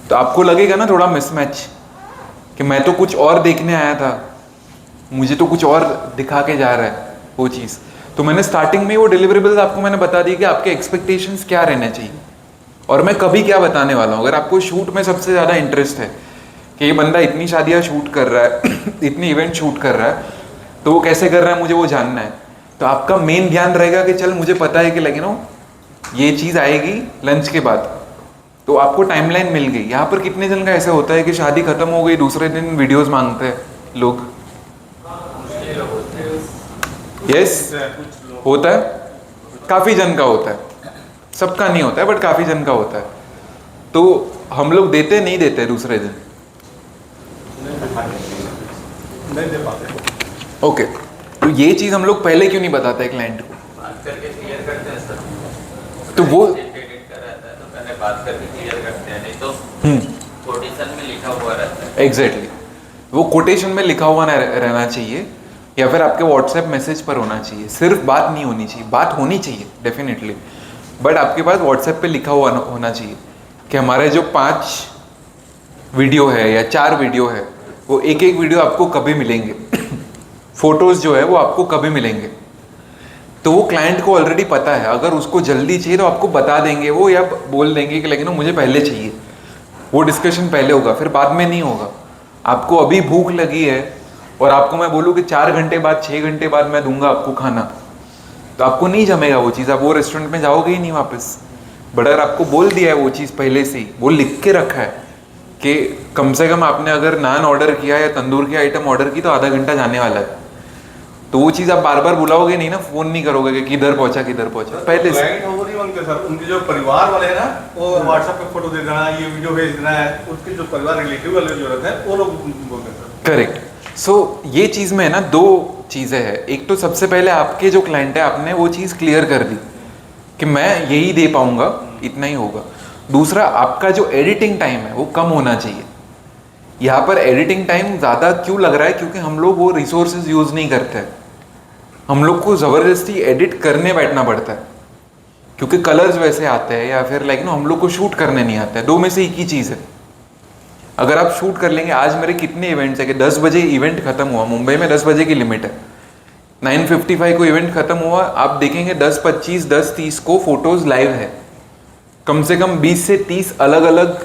S1: तो आपको लगेगा ना थोड़ा मिसमैच, कि मैं तो कुछ और देखने आया था, मुझे तो कुछ और दिखा के जा रहा है वो चीज़। तो मैंने स्टार्टिंग में वो डिलीवरेबल्स आपको मैंने बता दी कि आपके एक्सपेक्टेशंस क्या रहने चाहिए और मैं कभी क्या बताने वाला हूँ। अगर आपको शूट में सबसे ज़्यादा इंटरेस्ट है कि ये बंदा इतनी शादियाँ शूट कर रहा है इतनी इवेंट शूट कर रहा है, तो वो कैसे कर रहा है मुझे वो जानना है, तो आपका मेन ध्यान रहेगा कि चल मुझे पता है कि लेकिन ये चीज़ आएगी लंच के बाद, तो आपको टाइमलाइन मिल गई। यहाँ पर कितने जन का ऐसा होता है कि शादी खत्म हो गई दूसरे दिन वीडियोस मांगते हैं लोग? यस होता है, काफ़ी जन का होता है, सबका नहीं होता है बट काफ़ी जन का होता है। तो हम लोग देते नहीं देते दूसरे दिन,
S3: नहीं दे पाते।
S1: ओके। तो ये चीज़ हम लोग पहले क्यों नहीं बताते क्लाइंट को?
S2: बात करके क्लियर करते हैं सर।
S1: तो वो
S2: एडिट कर रहता है तो पहले बात करके क्लियर करते हैं, नहीं तो कोटेशन में लिखा हुआ रहता है।
S1: एग्जैक्टली वो कोटेशन में लिखा हुआ रहना चाहिए या फिर आपके व्हाट्सएप मैसेज पर होना चाहिए। सिर्फ बात नहीं होनी चाहिए, बात होनी चाहिए डेफिनेटली, बट आपके पास व्हाट्सएप पे लिखा हुआ होना चाहिए कि हमारे जो 5 वीडियो है या 4 वीडियो है वो एक एक वीडियो आपको कभी मिलेंगे फोटोज़ जो है वो आपको कभी मिलेंगे। तो वो क्लाइंट को ऑलरेडी पता है, अगर उसको जल्दी चाहिए तो आपको बता देंगे वो, या बोल देंगे कि लेकिन मुझे पहले चाहिए। वो डिस्कशन पहले होगा, फिर बाद में नहीं होगा। आपको अभी भूख लगी है और आपको मैं बोलूँ कि 4 घंटे बाद 6 घंटे बाद मैं दूंगा आपको खाना, तो आपको नहीं जमेगा वो चीज़, आप वो रेस्टोरेंट में जाओगे ही नहीं वापस। बट अगर आपको बोल दिया है वो चीज़ पहले से ही, वो लिख के रखा है कि कम से कम आपने अगर नान ऑर्डर किया या तंदूर की आइटम ऑर्डर की तो आधा घंटा जाने वाला है, तो वो चीज़ आप बार बार बुलाओगे नहीं ना, फ़ोन नहीं करोगे कि किधर पहुंचा पहले से।
S3: क्लाइंट वो नहीं मांगते सर, उनके जो परिवार वाले हैं ना वो व्हाट्सएप पे फोटो दे देना, ये वीडियो भेज देना है, उसके जो परिवार रिलेटिव वाले जो रहते हैं वो लोग बोलते हैं सर।
S1: करेक्ट। सो ये चीज़ में है ना 2 चीज़ें हैं। एक तो सबसे पहले आपके जो क्लाइंट है आपने वो चीज़ क्लियर कर दी कि मैं यही दे पाऊंगा, इतना ही होगा। दूसरा, आपका जो एडिटिंग टाइम है वो कम होना चाहिए। यहाँ पर एडिटिंग टाइम ज़्यादा क्यों लग रहा है? क्योंकि हम लोग वो रिसोर्सेज यूज़ नहीं करते, हम लोग को ज़बरदस्ती एडिट करने बैठना पड़ता है क्योंकि कलर्स वैसे आते हैं या फिर हम लोग को शूट करने नहीं आता है। 2 में से एक ही चीज़ है। अगर आप शूट कर लेंगे, आज मेरे कितने इवेंट्स है कि 10 बजे इवेंट खत्म हुआ, मुंबई में 10 बजे की लिमिट है, 9:55 को इवेंट खत्म हुआ, आप देखेंगे 10:25 10:30 को फोटोज लाइव है, कम से कम 20 से 30 अलग अलग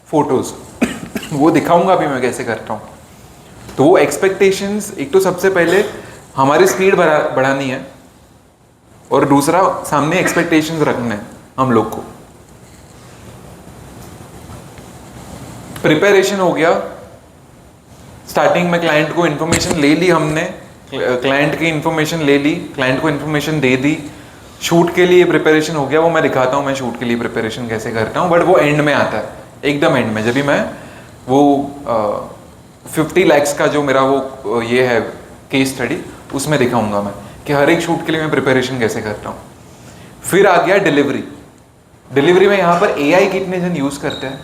S1: फोटोज वो दिखाऊंगा अभी मैं कैसे करता हूँ। तो वो एक्सपेक्टेशंस, एक तो सबसे पहले हमारी स्पीड बढ़ानी है और दूसरा सामने एक्सपेक्टेशंस रखने हैं हम लोग को। प्रिपरेशन हो गया, स्टार्टिंग में क्लाइंट को इन्फॉर्मेशन ले ली हमने, क्लाइंट की इन्फॉर्मेशन ले ली, क्लाइंट को इन्फॉर्मेशन दे दी, शूट के लिए प्रिपरेशन हो गया। वो मैं दिखाता हूँ मैं शूट के लिए प्रिपरेशन कैसे करता हूँ, बट वो एंड में आता है, एकदम एंड में, जब भी मैं वो 50 lakhs का जो मेरा वो ये है केस स्टडी, उसमें दिखाऊंगा मैं कि हर एक शूट के लिए मैं प्रिपरेशन कैसे करता हूँ। फिर आ गया डिलीवरी। डिलीवरी में यहाँ पर AI कितने जन यूज करते हैं?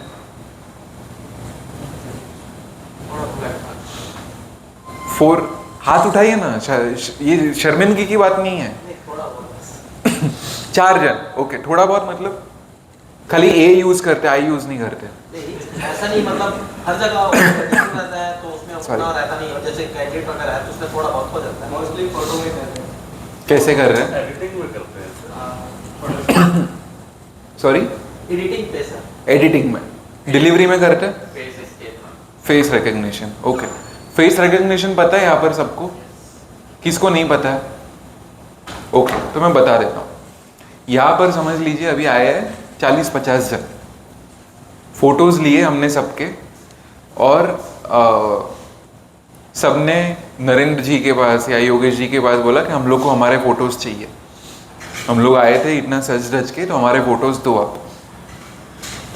S1: हाथ उठाइए ना, ये शर्मिंदगी की बात नहीं है। 4 जन, ओके। थोड़ा बहुत मतलब खाली A यूज करते, I यूज नहीं करते।
S4: ऐसा नहीं, मतलब हर जगह रहता है तो उसमें उतना रहता नहीं, जैसे कैंडिडेट वगैरह है तो उसमें थोड़ा बहुत हो जाता है। मोस्टली फोटो में करते हैं।
S1: कैसे कर रहे हैं?
S3: एडिटिंग में करते हैं
S1: सॉरी,
S4: एडिटिंग पे सर।
S1: एडिटिंग में। डिलीवरी में करते हैं
S2: फेस स्केच में।
S1: Face recognition, okay. Face recognition पता है यहाँ पर सबको? किसको नहीं पता है? ओके, तो मैं बता देता हूँ। यहाँ पर समझ लीजिए अभी आए हैं 40-50 जन, फोटोज लिए हमने सबके, और सबने नरेंद्र जी के पास या योगेश जी के पास बोला कि हम लोग को हमारे फोटोज चाहिए। हम लोग आए थे इतना सज धज के, तो हमारे फोटोज दो आप।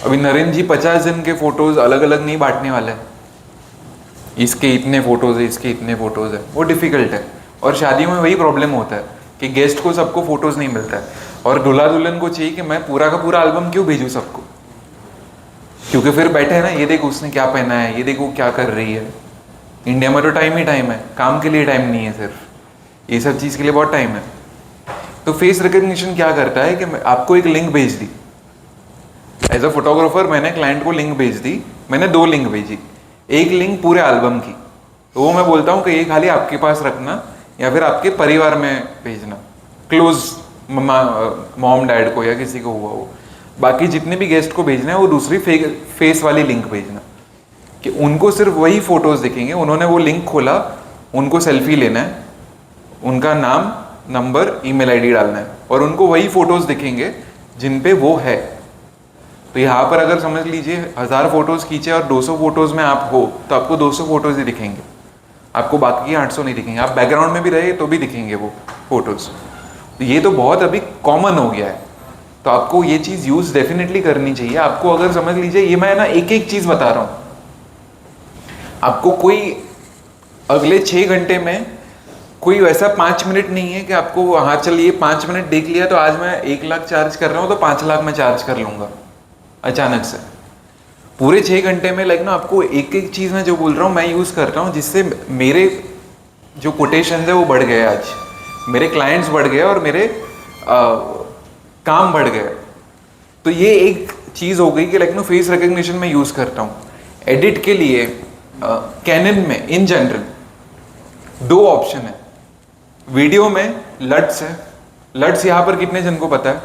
S1: अभी नरेंद्र जी 50 जन के फोटोज अलग अलग नहीं बांटने वाले हैं, इसके इतने फोटोज है, इसके इतने फोटोज है, वो डिफिकल्ट है। और शादियों में वही प्रॉब्लम होता है कि गेस्ट को सबको फोटोज नहीं मिलता है। और दूल्हा दुल्हन को चाहिए कि मैं पूरा का पूरा एल्बम क्यों भेजूँ सबको, क्योंकि फिर बैठे हैं ना, ये देखो उसने क्या पहना है, ये देखो क्या कर रही है। इंडिया में तो टाइम ही टाइम है, काम के लिए टाइम नहीं है, सिर्फ ये सब चीज़ के लिए बहुत टाइम है। तो फेस रिकग्निशन क्या करता है कि आपको एक लिंक भेज दी, एज अ फोटोग्राफर मैंने क्लाइंट को लिंक भेज दी, मैंने 2 लिंक भेजी, एक लिंक पूरे एल्बम की, तो वो मैं बोलता हूँ कि ये खाली आपके पास रखना या फिर आपके परिवार में भेजना, क्लोज मॉम डैड को या किसी को हुआ हो। बाकी जितने भी गेस्ट को भेजना है वो दूसरी फेस वाली लिंक भेजना, कि उनको सिर्फ वही फोटोज दिखेंगे। उन्होंने वो लिंक खोला, उनको सेल्फी लेना है, उनका नाम, नंबर, ईमेल आईडी डालना है और उनको वही फोटोज दिखेंगे जिन पे वो है। तो यहाँ पर अगर समझ लीजिए 1000 फोटोज खींचे और 200 फोटोज में आप हो तो आपको 200 फोटोज ही दिखेंगे, आपको बाकी 800 नहीं दिखेंगे। आप बैकग्राउंड में भी रहे तो भी दिखेंगे वो फोटोज। तो ये तो बहुत अभी कॉमन हो गया है, तो आपको ये चीज़ यूज डेफिनेटली करनी चाहिए। आपको अगर समझ लीजिए, ये मैं ना एक एक चीज़ बता रहा हूँ, आपको कोई अगले 6 घंटे में कोई वैसा 5 मिनट नहीं है कि आपको हाँ चलिए 5 मिनट देख लिया तो आज मैं 1 लाख चार्ज कर रहा हूँ तो 5 लाख में चार्ज कर लूँगा अचानक से। पूरे 6 घंटे में लाइक ना आपको एक एक चीज़ में जो बोल रहा हूँ मैं यूज़ कर रहा हूँ, जिससे मेरे जो कोटेशन है वो बढ़ गए, आज मेरे क्लाइंट्स बढ़ गए और मेरे काम बढ़ गए। तो ये एक चीज़ हो गई कि लाइक ना फेस रिकग्निशन में यूज़ करता हूँ। एडिट के लिए कैनन में इन जनरल 2 ऑप्शन है। वीडियो में लट्स है, लट्स यहाँ पर कितने जन को पता है?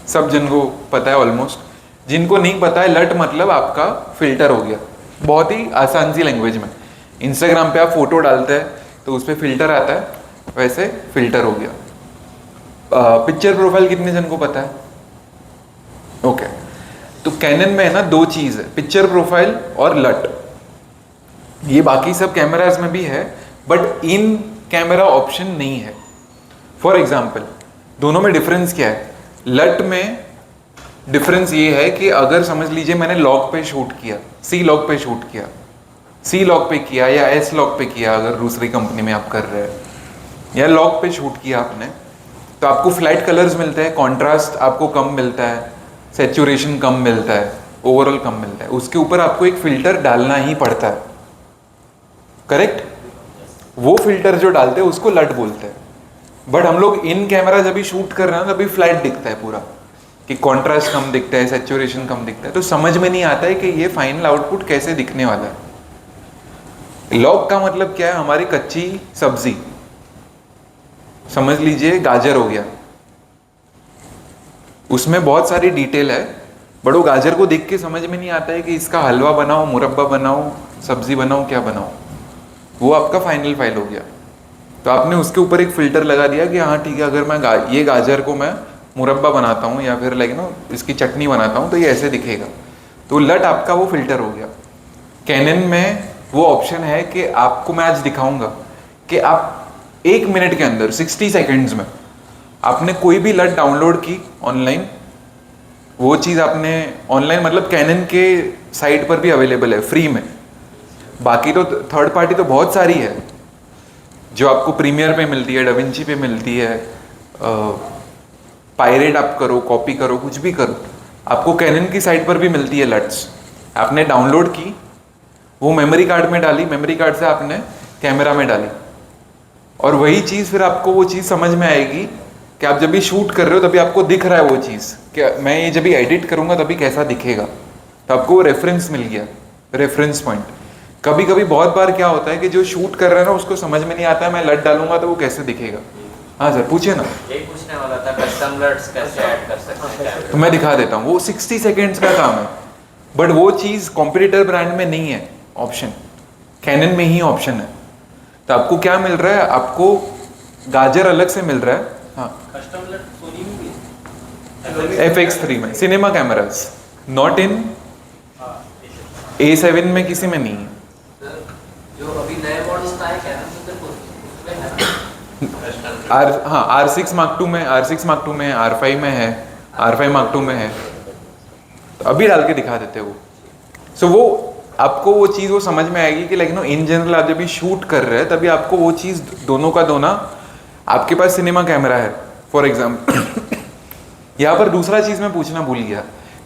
S1: सब जन को पता है ऑलमोस्ट। जिनको नहीं पता है, लट मतलब आपका फिल्टर हो गया, बहुत ही आसान सी लैंग्वेज में। इंस्टाग्राम पे आप फोटो डालते हैं तो उस पर फिल्टर आता है, वैसे फिल्टर हो गया। पिक्चर प्रोफाइल कितने जन को पता है? ओके, तो कैनन में है ना 2 चीज़ है, पिक्चर प्रोफाइल और लट। ये बाकी सब कैमराज में भी है बट इन कैमरा ऑप्शन नहीं है। फॉर एग्जाम्पल दोनों में डिफरेंस क्या है? लट में डिफरेंस ये है कि अगर समझ लीजिए मैंने लॉग पे शूट किया, सी लॉग पे शूट किया, सी लॉग पे किया या एस लॉग पे किया, अगर दूसरी कंपनी में आप कर रहे हैं, या लॉग पे शूट किया आपने, तो आपको फ्लैट कलर्स मिलते हैं, कॉन्ट्रास्ट आपको कम मिलता है, सैचुरेशन कम मिलता है, ओवरऑल कम मिलता है। उसके ऊपर आपको एक फिल्टर डालना ही पड़ता है, करेक्ट? वो फिल्टर जो डालते हैं उसको लट बोलते हैं। बट हम लोग इन कैमरा जब भी शूट कर रहे हैं तभी फ्लैट दिखता है पूरा, कि कॉन्ट्रास्ट कम दिखता है, सैचुरेशन कम दिखता है, तो समझ में नहीं आता है कि ये फाइनल आउटपुट कैसे दिखने वाला है। लॉग का मतलब क्या है? हमारी कच्ची सब्जी, समझ लीजिए गाजर हो गया, उसमें बहुत सारी डिटेल है बट वो गाजर को देख के समझ में नहीं आता है कि इसका हलवा बनाओ, मुरब्बा बनाओ, सब्जी बनाओ, क्या बनाओ। वो आपका फाइनल फाइल हो गया। तो आपने उसके ऊपर एक फिल्टर लगा दिया कि हाँ ठीक है, अगर मैं ये गाजर को मैं मुरब्बा बनाता हूँ या फिर लाइक ना इसकी चटनी बनाता हूँ तो ये ऐसे दिखेगा। तो लट आपका वो फिल्टर हो गया। कैनन में वो ऑप्शन है कि आपको मैं आज दिखाऊंगा कि आप 1 मिनट के अंदर 60 सेकेंड्स में आपने कोई भी लट डाउनलोड की ऑनलाइन, वो चीज़ आपने ऑनलाइन मतलब कैनन के साइट पर भी अवेलेबल है फ्री में। बाकी तो थर्ड पार्टी तो बहुत सारी है जो आपको प्रीमियर पे मिलती है, डाविंची पे मिलती है, पायरेट आप करो, कॉपी करो, कुछ भी करो, आपको कैनन की साइट पर भी मिलती है लट्स। आपने डाउनलोड की, वो मेमोरी कार्ड में डाली, मेमोरी कार्ड से आपने कैमरा में डाली, और वही चीज़ फिर आपको वो चीज़ समझ में आएगी कि आप जब भी शूट कर रहे हो तभी आपको दिख रहा है वो चीज़, कि मैं ये जब भी एडिट करूँगा तभी कैसा दिखेगा। तो आपको वो रेफरेंस मिल गया, रेफरेंस पॉइंट। कभी कभी बहुत बार क्या होता है कि जो शूट कर रहा है ना उसको समझ में नहीं आता है मैं लट डालूंगा तो वो कैसे दिखेगा। हाँ सर पूछिए ना।
S2: यही पूछने वाला था, कस्टम लट्स कैसे ऐड कर सकते हैं?
S1: तो मैं दिखा देता हूँ, वो 60 सेकेंड्स का काम है बट वो चीज़ कॉम्पिटिटर ब्रांड में नहीं है ऑप्शन, कैनन में ही ऑप्शन है। तो आपको क्या मिल रहा है? आपको गाजर अलग से मिल रहा है, हाँ
S4: कस्टम लट सोनी में भी है,
S1: FX3 में, cinema cameras, not in A7 में किसी में नहीं है।
S4: जो अभी नए मॉडल्स आए क्या नाम से उसमें है ना?
S1: हाँ R6 Mark II में, R6 Mark II में है, R5 में है, R5 Mark II में है। तो अभी डाल के दिखा देते वो। सो वो आपको वो चीज़ वो समझ में आएगी कि लाइक नो इन जनरल आप जब भी शूट कर रहे हैं तभी आपको वो चीज़ दोनों का दोना आपके पास सिनेमा कैमरा है फॉर एग्जाम्पल। यहाँ पर दूसरा चीज मैं पूछना भूल गया,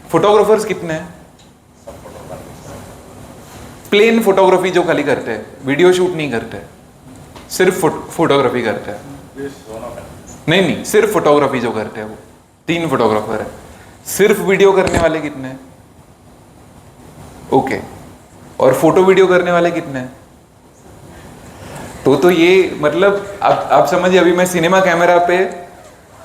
S1: फोटोग्राफर्स कितने हैं? प्लेन फोटोग्राफी जो खाली करते हैं, वीडियो शूट नहीं करते, सिर्फ फोटोग्राफी करते हैं। नहीं, सिर्फ फोटोग्राफी जो करते हैं वो 3 फोटोग्राफर है। सिर्फ वीडियो करने वाले कितने हैं? ओके, और फोटो वीडियो करने वाले कितने हैं? तो ये मतलब आप समझिए, अभी मैं सिनेमा कैमरा पे,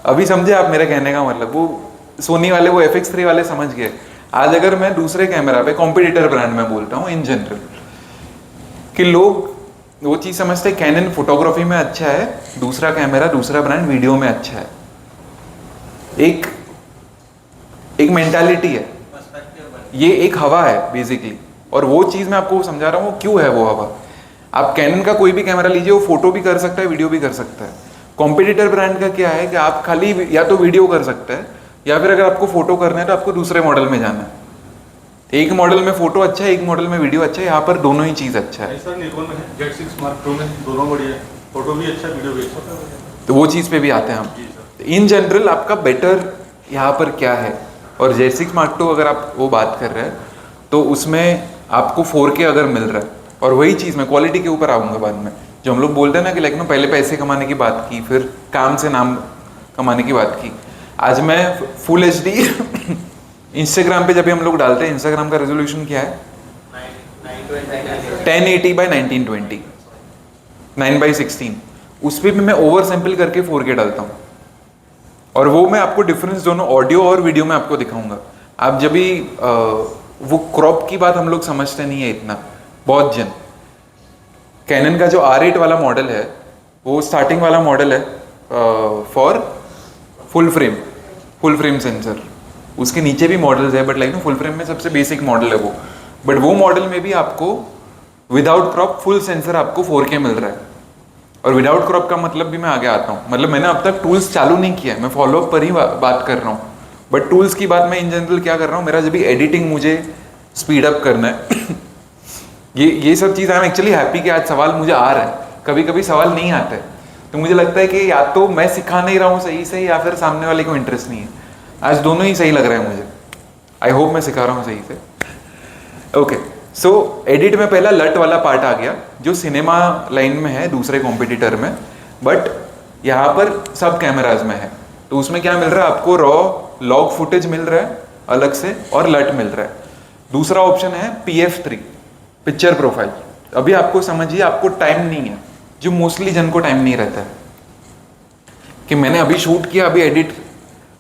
S1: अभी समझे आप मेरे कहने का मतलब, वो सोनी वाले वो FX3 वाले समझ गए। आज अगर मैं दूसरे कैमरा पे कॉम्पिटिटर ब्रांड में बोलता हूँ इन जनरल, कि लोग वो चीज समझते हैं कैनन फोटोग्राफी में अच्छा है, दूसरा कैमरा दूसरा ब्रांड वीडियो में अच्छा है। एक मेंटालिटी है, ये एक हवा है बेसिकली, और वो चीज मैं आपको समझा रहा हूँ क्यों है वो हवा। आप कैनन का कोई भी कैमरा लीजिए, वो फोटो भी कर सकता है, वीडियो भी कर सकता है। कॉम्पिटिटर ब्रांड का क्या है कि आप खाली या तो वीडियो कर सकते हैं, या फिर अगर आपको फोटो करना है तो आपको दूसरे मॉडल में जाना है। एक मॉडल में फोटो अच्छा है, एक मॉडल में वीडियो अच्छा है, यहाँ पर दोनों ही चीज अच्छा है।
S3: सर निकॉन में है, Z6 Mark II में दोनों बढ़िया है, फोटो भी अच्छा, वीडियो भी अच्छा।
S1: तो वो चीज पे भी आते हैं हम। इन जनरल आपका बेटर यहाँ पर क्या है, और Z6 Mark II अगर आप वो बात कर रहे हैं तो उसमें आपको 4K अगर मिल रहा है, और वही चीज मैं क्वालिटी के ऊपर आऊंगा बाद में, जो हम लोग बोलते हैं ना कि लाइक ना पहले पैसे कमाने की बात की, फिर काम से नाम कमाने की बात की। आज मैं फुल HD इंस्टाग्राम पे जब भी हम लोग डालते हैं, इंस्टाग्राम का रेजोल्यूशन क्या है? 1080 by 1920, 9:16। उस पर भी मैं ओवर सैंपल करके 4K डालता हूँ, और वो मैं आपको डिफरेंस दोनों ऑडियो और वीडियो में आपको दिखाऊंगा। आप जब भी वो क्रॉप की बात हम लोग समझते नहीं है इतना, बहुत जन। कैनन का जो R8 वाला मॉडल है, वो स्टार्टिंग वाला मॉडल है फॉर फुल फ्रेम सेंसर। उसके नीचे भी मॉडल्स है, बट लाइक फुल फ्रेम में सबसे बेसिक मॉडल है वो। बट वो मॉडल में भी आपको विदाउट क्रॉप फुल सेंसर आपको 4K मिल रहा है। और विदाउट क्रॉप का मतलब भी मैं आगे आता हूँ, मतलब मैंने अब तक टूल्स चालू नहीं किया है, मैं फॉलोअप पर ही बात कर रहा हूँ। बट टूल्स की बात मैं इन जनरल क्या कर रहा हूँ, मेरा जब भी एडिटिंग मुझे स्पीड अप करना है ये सब चीज़ आई एम एक्चुअली हैप्पी कि आज सवाल मुझे आ रहा है। कभी कभी सवाल नहीं आते तो मुझे लगता है कि या तो मैं सिखा नहीं रहा हूँ सही से, या फिर सामने वाले को इंटरेस्ट नहीं है। आज दोनों ही सही लग रहा है मुझे। आई होप मैं सिखा रहा हूँ सही से। ओके, सो एडिट में पहला लट वाला पार्ट आ गया, जो सिनेमा लाइन में है दूसरे कॉम्पिटिटर में, बट यहाँ पर सब कैमराज में है। तो उसमें क्या मिल रहा है आपको? रॉ लॉग फुटेज मिल रहा है अलग से, और लट मिल रहा है। दूसरा ऑप्शन है PF3, पिक्चर प्रोफाइल। अभी आपको समझिए, आपको टाइम नहीं है, जो मोस्टली जन को टाइम नहीं रहता है, कि मैंने अभी शूट किया, अभी एडिट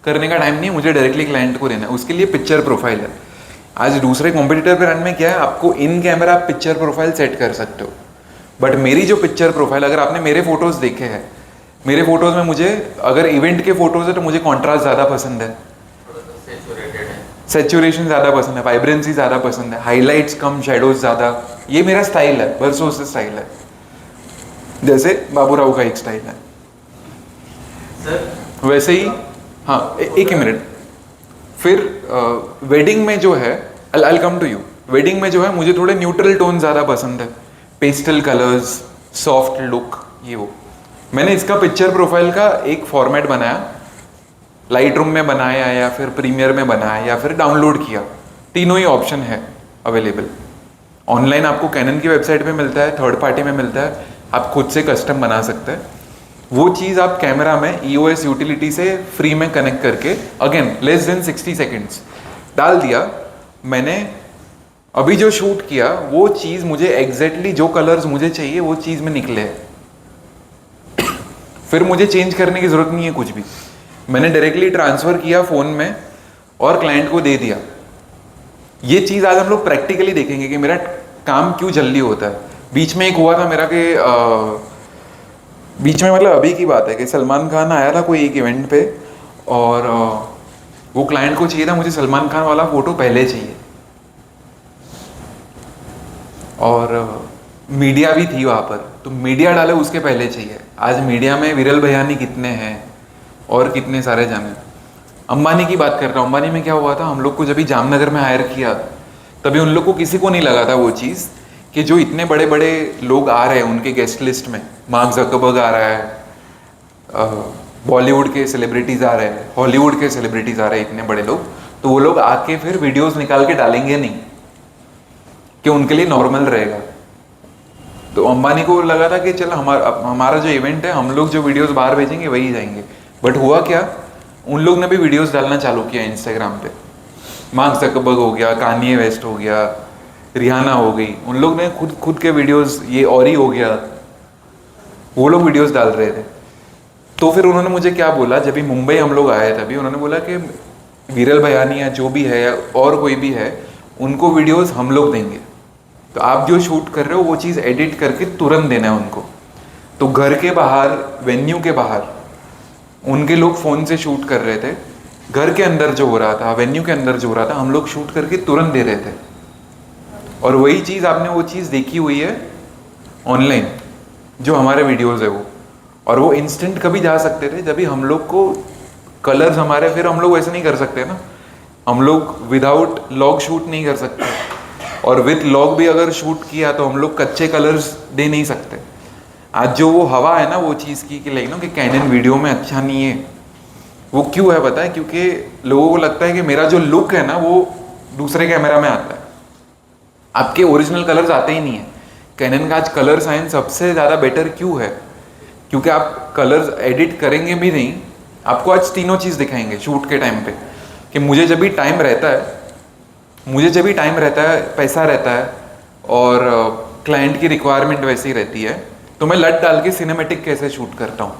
S1: करने का टाइम नहीं है, मुझे डायरेक्टली क्लाइंट को देना है, उसके लिए पिक्चर प्रोफाइल है। आज दूसरे कॉम्पिटिटर ब्रांड में क्या है, आपको इन कैमरा आप पिक्चर प्रोफाइल सेट कर सकते हो। बट मेरी जो पिक्चर प्रोफाइल, अगर आपने मेरे फोटोज देखे हैं, मेरे फोटोज में मुझे अगर इवेंट के फोटोज है तो मुझे कॉन्ट्रास्ट ज़्यादा पसंद है, सैचुरेशन ज़्यादा पसंद है, वाइब्रेंसी ज़्यादा पसंद है, हाईलाइट्स कम, शेडोज ज़्यादा। ये मेरा स्टाइल है, बरसों से स्टाइल है, जैसे बाबू राव का एक स्टाइल है
S2: सर।
S1: वैसे ही। हाँ, एक ही मिनट। फिर वेडिंग में जो है, आई कम टू यू। वेडिंग में जो है मुझे थोड़े न्यूट्रल टोन ज़्यादा पसंद है, पेस्टल कलर्स, सॉफ्ट लुक, ये वो। मैंने इसका पिक्चर प्रोफाइल का एक फॉर्मेट बनाया, लाइट रूम में बनाया, या फिर प्रीमियर में बनाया, या फिर डाउनलोड किया। तीनों ही ऑप्शन है अवेलेबल ऑनलाइन। आपको कैनन की वेबसाइट पे मिलता है, थर्ड पार्टी में मिलता है, आप खुद से कस्टम बना सकते हैं। वो चीज़ आप कैमरा में EOS यूटिलिटी से फ्री में कनेक्ट करके, अगेन लेस देन 60 सेकेंड्स डाल दिया। मैंने अभी जो शूट किया वो चीज़ मुझे एग्जैक्टली जो कलर्स मुझे चाहिए वो चीज़ में निकले है। फिर मुझे चेंज करने की ज़रूरत नहीं है कुछ भी, मैंने डायरेक्टली ट्रांसफ़र किया फ़ोन में और क्लाइंट को दे दिया। ये चीज़ आज हम लोग प्रैक्टिकली देखेंगे कि मेरा काम क्यों जल्दी होता है। बीच में एक हुआ था मेरा कि बीच में मतलब अभी की बात है कि सलमान खान आया था कोई एक इवेंट पे, और वो क्लाइंट को चाहिए था, मुझे सलमान खान वाला फ़ोटो पहले चाहिए, और मीडिया भी थी वहाँ पर, तो मीडिया डाले उसके पहले चाहिए। आज मीडिया में विरल भयानी कितने हैं और कितने सारे जाने। अंबानी की बात कर रहा हूँ, अंबानी में क्या हुआ था, हम लोग को जब भी जामनगर में हायर किया तभी उन लोग को किसी को नहीं लगा था वो चीज़ कि जो इतने बड़े बड़े लोग आ रहे हैं उनके गेस्ट लिस्ट में, मार्क जकरबर्ग आ रहा है, बॉलीवुड के सेलिब्रिटीज़ आ रहे हैं, हॉलीवुड के सेलिब्रिटीज़ आ रहे हैं, इतने बड़े लोग, तो वो लोग आके फिर वीडियोस निकाल के डालेंगे नहीं कि उनके लिए नॉर्मल रहेगा। तो अंबानी को लगा था कि चल हमारा जो इवेंट है, हम लोग जो वीडियोस बाहर भेजेंगे वही जाएंगे। बट हुआ क्या, उन लोग ने भी वीडियोस डालना चालू किया इंस्टाग्राम पे। मार्क ज़करबर्ग हो गया, कान्ये वेस्ट हो गया, रिहाना हो गई, उन लोग ने खुद के वीडियोस, ये औरी हो गया, वो लोग वीडियोस डाल रहे थे। तो फिर उन्होंने मुझे क्या बोला, जब भी मुंबई हम लोग आए तभी उन्होंने बोला कि वीरल भयानी या जो भी है या और कोई भी है, उनको वीडियोस हम लोग देंगे, तो आप जो शूट कर रहे हो वो चीज़ एडिट करके तुरंत देना है उनको। तो घर के बाहर, वेन्यू के बाहर उनके लोग फ़ोन से शूट कर रहे थे, घर के अंदर जो हो रहा था, वेन्यू के अंदर जो हो रहा था, हम लोग शूट करके तुरंत दे रहे थे। और वही चीज़ आपने वो चीज़ देखी हुई है ऑनलाइन, जो हमारे वीडियोज़ है वो, और वो इंस्टेंट कभी जा सकते थे जब भी हम लोग को कलर्स हमारे, फिर हम लोग वैसे नहीं कर सकते ना, हम लोग विदाउट लॉग शूट नहीं कर सकते, और विथ लॉग भी अगर शूट किया तो हम लोग कच्चे कलर्स दे नहीं सकते। आज जो वो हवा है ना वो चीज़ की, कि लाइक ना कि कैनन वीडियो में अच्छा नहीं है, वो क्यों है पता है? क्योंकि लोगों को लगता है कि मेरा जो लुक है ना वो दूसरे कैमरा में आता है, आपके ओरिजिनल कलर्स आते ही नहीं है। कैनन का आज कलर साइंस सबसे ज़्यादा बेटर क्यों है? क्योंकि आप कलर्स एडिट करेंगे भी नहीं, आपको आज तीनों चीज़ दिखाएंगे शूट के टाइम पे, कि मुझे जब भी टाइम रहता है, पैसा रहता है और क्लाइंट की रिक्वायरमेंट वैसी ही रहती है, तो मैं लट डाल के सिनेमेटिक कैसे शूट करता हूँ।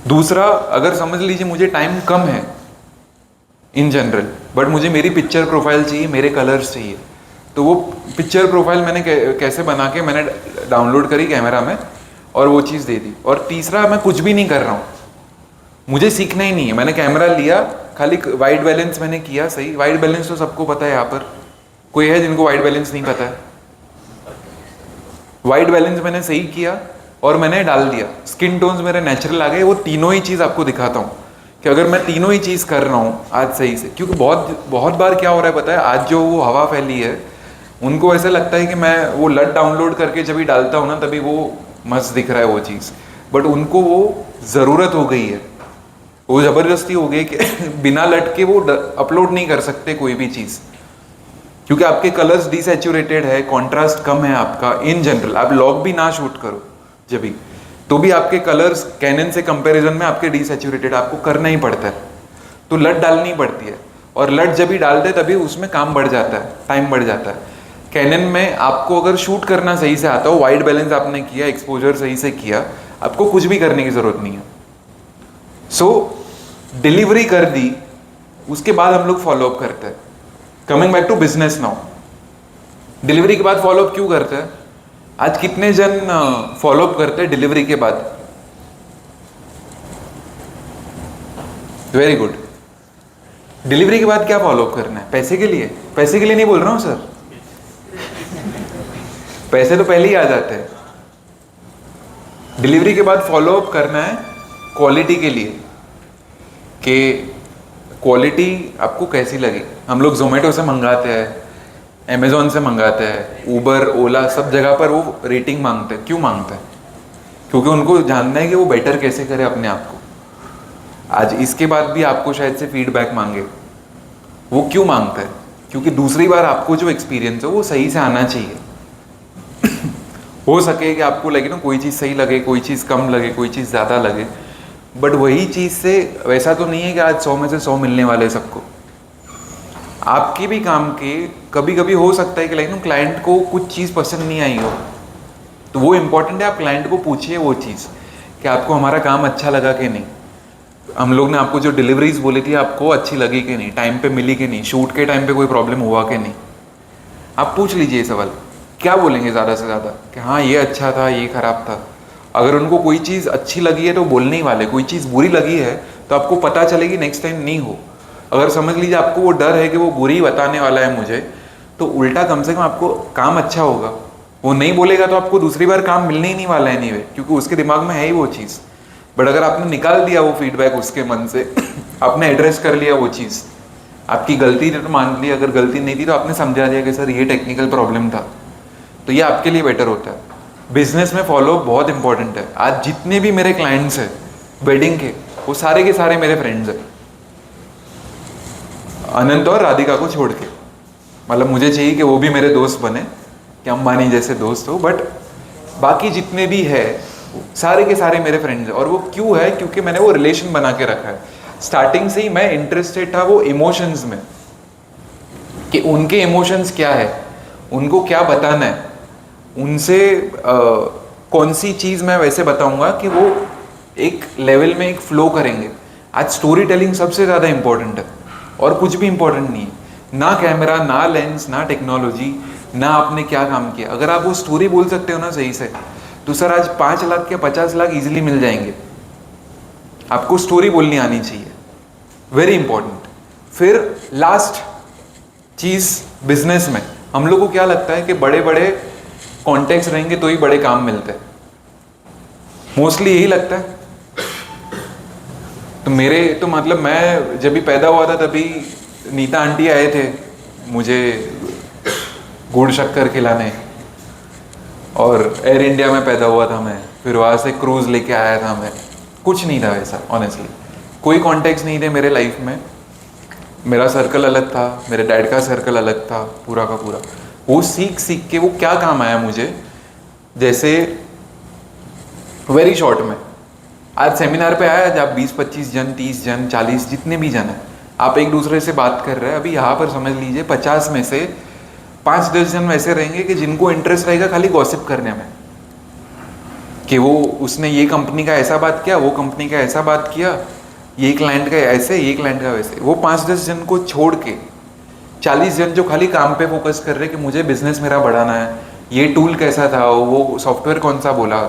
S1: दूसरा, अगर समझ लीजिए मुझे टाइम कम है इन जनरल, बट मुझे मेरी पिक्चर प्रोफाइल चाहिए, मेरे कलर्स चाहिए, तो वो पिक्चर प्रोफाइल मैंने कैसे बना के मैंने डाउनलोड करी कैमरा में और वो चीज़ दे दी। और तीसरा, मैं कुछ भी नहीं कर रहा हूँ, मुझे सीखना ही नहीं है, मैंने कैमरा लिया, खाली वाइट बैलेंस मैंने किया सही। वाइट बैलेंस तो सबको पता है, यहाँ पर कोई है जिनको वाइट बैलेंस नहीं पता है? वाइट बैलेंस मैंने सही किया और मैंने डाल दिया, स्किन टोन्स मेरे नेचुरल आ गए। वो तीनों ही चीज़ आपको दिखाता हूँ कि अगर मैं तीनों ही चीज़ कर रहा हूँ आज सही से, क्योंकि बहुत बार क्या हो रहा है पता है, आज जो वो हवा फैली है, उनको ऐसा लगता है कि मैं वो लट डाउनलोड करके जब भी डालता हूँ ना तभी वो मस्त दिख रहा है वो चीज़, बट उनको वो ज़रूरत हो गई है, वो ज़बरदस्ती हो गई कि बिना लट के वो अपलोड नहीं कर सकते कोई भी चीज़, क्योंकि आपके कलर्स डिसैचुरेटेड है, कंट्रास्ट कम है आपका। इन जनरल आप लॉग भी ना शूट करो जब भी, तो भी आपके कलर्स कैनन से कंपैरिजन में आपके डिसैचुरेटेड, आपको करना ही पड़ता है, तो लट डालनी पड़ती है। और लट जब भी डालते तभी उसमें काम बढ़ जाता है, टाइम बढ़ जाता है। कैनन में आपको अगर शूट करना सही से आता हो, वाइट बैलेंस आपने किया, एक्सपोजर सही से किया, आपको कुछ भी करने की ज़रूरत नहीं है। सो डिलीवरी कर दी, उसके बाद हम लोग फॉलोअप करते हैं। Coming back to business now, delivery के बाद फॉलोअप क्यों करते हैं? आज कितने जन फॉलोअप करते हैं डिलीवरी के बाद? Very good. डिलीवरी के बाद क्या फॉलोअप करना है? पैसे के लिए? पैसे के लिए नहीं बोल रहा हूं सर, पैसे तो पहले ही आ जाते हैं। डिलीवरी के बाद फॉलोअप करना है क्वालिटी के लिए, कि क्वालिटी आपको कैसी लगी। हम लोग जोमेटो से मंगाते हैं, अमेज़ॉन से मंगाते हैं, ऊबर, ओला, सब जगह पर वो रेटिंग मांगते हैं। क्यों मांगते हैं? क्योंकि उनको जानना है कि वो बेटर कैसे करे अपने आप को। आज इसके बाद भी आपको शायद से फीडबैक मांगे, वो क्यों मांगता है? क्योंकि दूसरी बार आपको जो एक्सपीरियंस है वो सही से आना चाहिए। हो सके कि आपको लगे ना कोई चीज़ सही लगे, कोई चीज़ कम लगे, कोई चीज़ ज़्यादा लगे, बट वही चीज़ से वैसा तो नहीं है कि आज 100 में से 100 मिलने वाले सबको। आपके भी काम के कभी कभी हो सकता है कि लाइक क्लाइंट को कुछ चीज़ पसंद नहीं आई हो, तो वो इम्पोर्टेंट है आप क्लाइंट को पूछिए वो चीज़ कि आपको हमारा काम अच्छा लगा कि नहीं, हम लोग ने आपको जो डिलीवरीज बोली थी आपको अच्छी लगी कि नहीं, टाइम पे मिली कि नहीं, शूट के टाइम पे कोई प्रॉब्लम हुआ कि नहीं। आप पूछ लीजिए ये सवाल। क्या बोलेंगे ज़्यादा से ज़्यादा कि हाँ ये अच्छा था, ये ख़राब था। अगर उनको कोई चीज़ अच्छी लगी है तो बोलने ही वाले, कोई चीज़ बुरी लगी है तो आपको पता चलेगी नेक्स्ट टाइम नहीं हो। अगर समझ लीजिए आपको वो डर है कि वो बुरी बताने वाला है मुझे, तो उल्टा कम से कम आपको काम अच्छा होगा। वो नहीं बोलेगा तो आपको दूसरी बार काम मिलने ही नहीं वाला है एनीवे, क्योंकि उसके दिमाग में है ही वो चीज़। बट अगर आपने निकाल दिया वो फीडबैक उसके मन से, आपने एड्रेस कर लिया वो चीज़, आपकी गलती तो मान ली, अगर गलती नहीं थी तो आपने समझा दिया कि सर ये टेक्निकल प्रॉब्लम था, तो ये आपके लिए बेटर होता है। बिजनेस में फॉलो बहुत इंपॉर्टेंट है। आज जितने भी मेरे क्लाइंट्स हैं वेडिंग के, वो सारे के सारे मेरे फ्रेंड्स हैं, अनंत और राधिका को छोड़ के। मतलब मुझे चाहिए कि वो भी मेरे दोस्त बने, कि अंबानी जैसे दोस्त हो, बट बाकी जितने भी है सारे के सारे मेरे फ्रेंड्स हैं। और वो क्यों है? क्योंकि मैंने वो रिलेशन बना के रखा है। स्टार्टिंग से ही मैं इंटरेस्टेड था वो इमोशंस में, कि उनके इमोशंस क्या है, उनको क्या बताना है, उनसे कौन सी चीज़ मैं वैसे बताऊंगा कि वो एक लेवल में एक फ्लो करेंगे। आज स्टोरी टेलिंग सबसे ज़्यादा इंपॉर्टेंट है, और कुछ भी इंपॉर्टेंट नहीं है। ना कैमरा, ना लेंस, ना टेक्नोलॉजी, ना आपने क्या काम किया। अगर आप वो स्टोरी बोल सकते हो ना सही से, तो सर आज 5 लाख या 50 लाख इजीली मिल जाएंगे। आपको स्टोरी बोलनी आनी चाहिए, वेरी इंपॉर्टेंट। फिर लास्ट चीज़, बिजनेस में हम लोग को क्या लगता है कि बड़े बड़े कॉन्टेक्ट्स रहेंगे तो ही बड़े काम मिलते हैं, मोस्टली यही लगता है। तो मतलब मैं जब भी पैदा हुआ था तभी नीता आंटी आए थे मुझे गुड़ शक्कर खिलाने, और एयर इंडिया में पैदा हुआ था मैं, फिर वहाँ से क्रूज़ लेके आया था मैं। कुछ नहीं था वैसा, ऑनेस्टली कोई कॉन्टेक्ट्स नहीं थे मेरे लाइफ में। मेरा सर्कल अलग था, मेरे डैड का सर्कल अलग था, पूरा का पूरा। वो सीख सीख के वो क्या काम आया मुझे, जैसे वेरी शॉर्ट में आज सेमिनार पे आया, जब 20-25 जन, 30 जन, 40 जितने भी जन है, आप एक दूसरे से बात कर रहे हैं। अभी यहाँ पर समझ लीजिए 50 में से 5-10 जन वैसे रहेंगे कि जिनको इंटरेस्ट रहेगा खाली गॉसिप करने में, कि वो उसने ये कंपनी का ऐसा बात किया, वो कंपनी का ऐसा बात किया, ये क्लाइंट का ऐसे, ये क्लाइंट का वैसे। वो 5-10 जन को छोड़ के 40 जन जो खाली काम पे फोकस कर रहे कि मुझे बिजनेस मेरा बढ़ाना है, ये टूल कैसा था, वो सॉफ्टवेयर कौन सा बोला,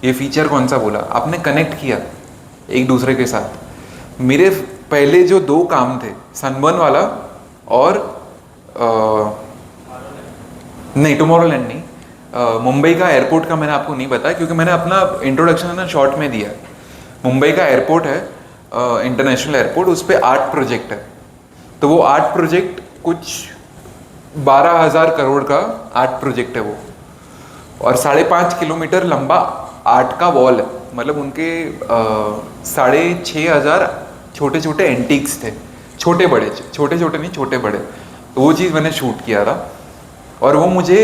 S1: ये फीचर कौन सा बोला, आपने कनेक्ट किया एक दूसरे के साथ। मेरे पहले जो 2 काम थे, सनबर्न वाला और नहीं टुमारोलैंड नहीं, मुंबई का एयरपोर्ट का मैंने आपको नहीं बताया क्योंकि मैंने अपना इंट्रोडक्शन ना शॉर्ट में दिया। मुंबई का एयरपोर्ट है, इंटरनेशनल एयरपोर्ट, उस पर आर्ट प्रोजेक्ट है। तो वो आर्ट प्रोजेक्ट कुछ 12,000 करोड़ का आर्ट प्रोजेक्ट है वो, और 5.5 किलोमीटर लंबा आर्ट का वॉल है। मतलब उनके 6,500 छोटे छोटे एंटीक्स थे, छोटे बड़े, छोटे छोटे नहीं, छोटे बड़े। तो वो चीज़ मैंने शूट किया था, और वो मुझे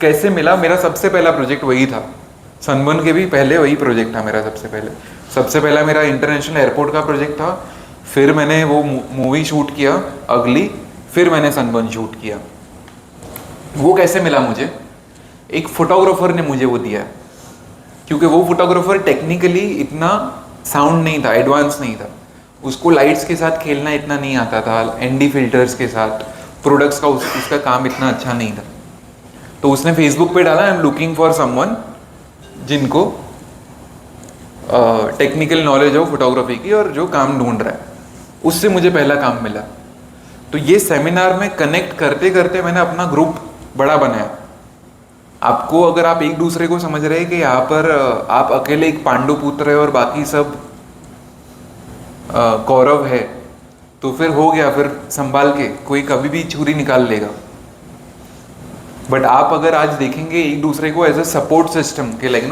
S1: कैसे मिला, मेरा सबसे पहला प्रोजेक्ट वही था। सनबर्न के भी पहले वही प्रोजेक्ट था मेरा। सबसे पहला मेरा इंटरनेशनल एयरपोर्ट का प्रोजेक्ट था, फिर मैंने वो मूवी शूट किया अगली, फिर मैंने सनबर्न शूट किया। वो कैसे मिला मुझे? एक फोटोग्राफर ने मुझे वो दिया, क्योंकि वो फोटोग्राफर टेक्निकली इतना साउंड नहीं था, एडवांस नहीं था, उसको लाइट्स के साथ खेलना इतना नहीं आता था, एनडी फिल्टर्स के साथ, प्रोडक्ट्स का उसका काम इतना अच्छा नहीं था। तो उसने फेसबुक पे डाला, I am looking for someone जिनको टेक्निकल नॉलेज हो फोटोग्राफी की और जो काम ढूंढ रहा है। उससे मुझे पहला काम मिला। तो ये सेमिनार में कनेक्ट करते करते मैंने अपना ग्रुप बड़ा बनाया। आपको अगर आप एक दूसरे को समझ रहे हैं कि यहाँ पर आप अकेले एक पांडु पुत्र है और बाकी सब कौरव है, तो फिर हो गया, फिर संभाल के कोई कभी भी छुरी निकाल लेगा। बट आप अगर आज देखेंगे एक दूसरे को एज अ सपोर्ट सिस्टम के लाइक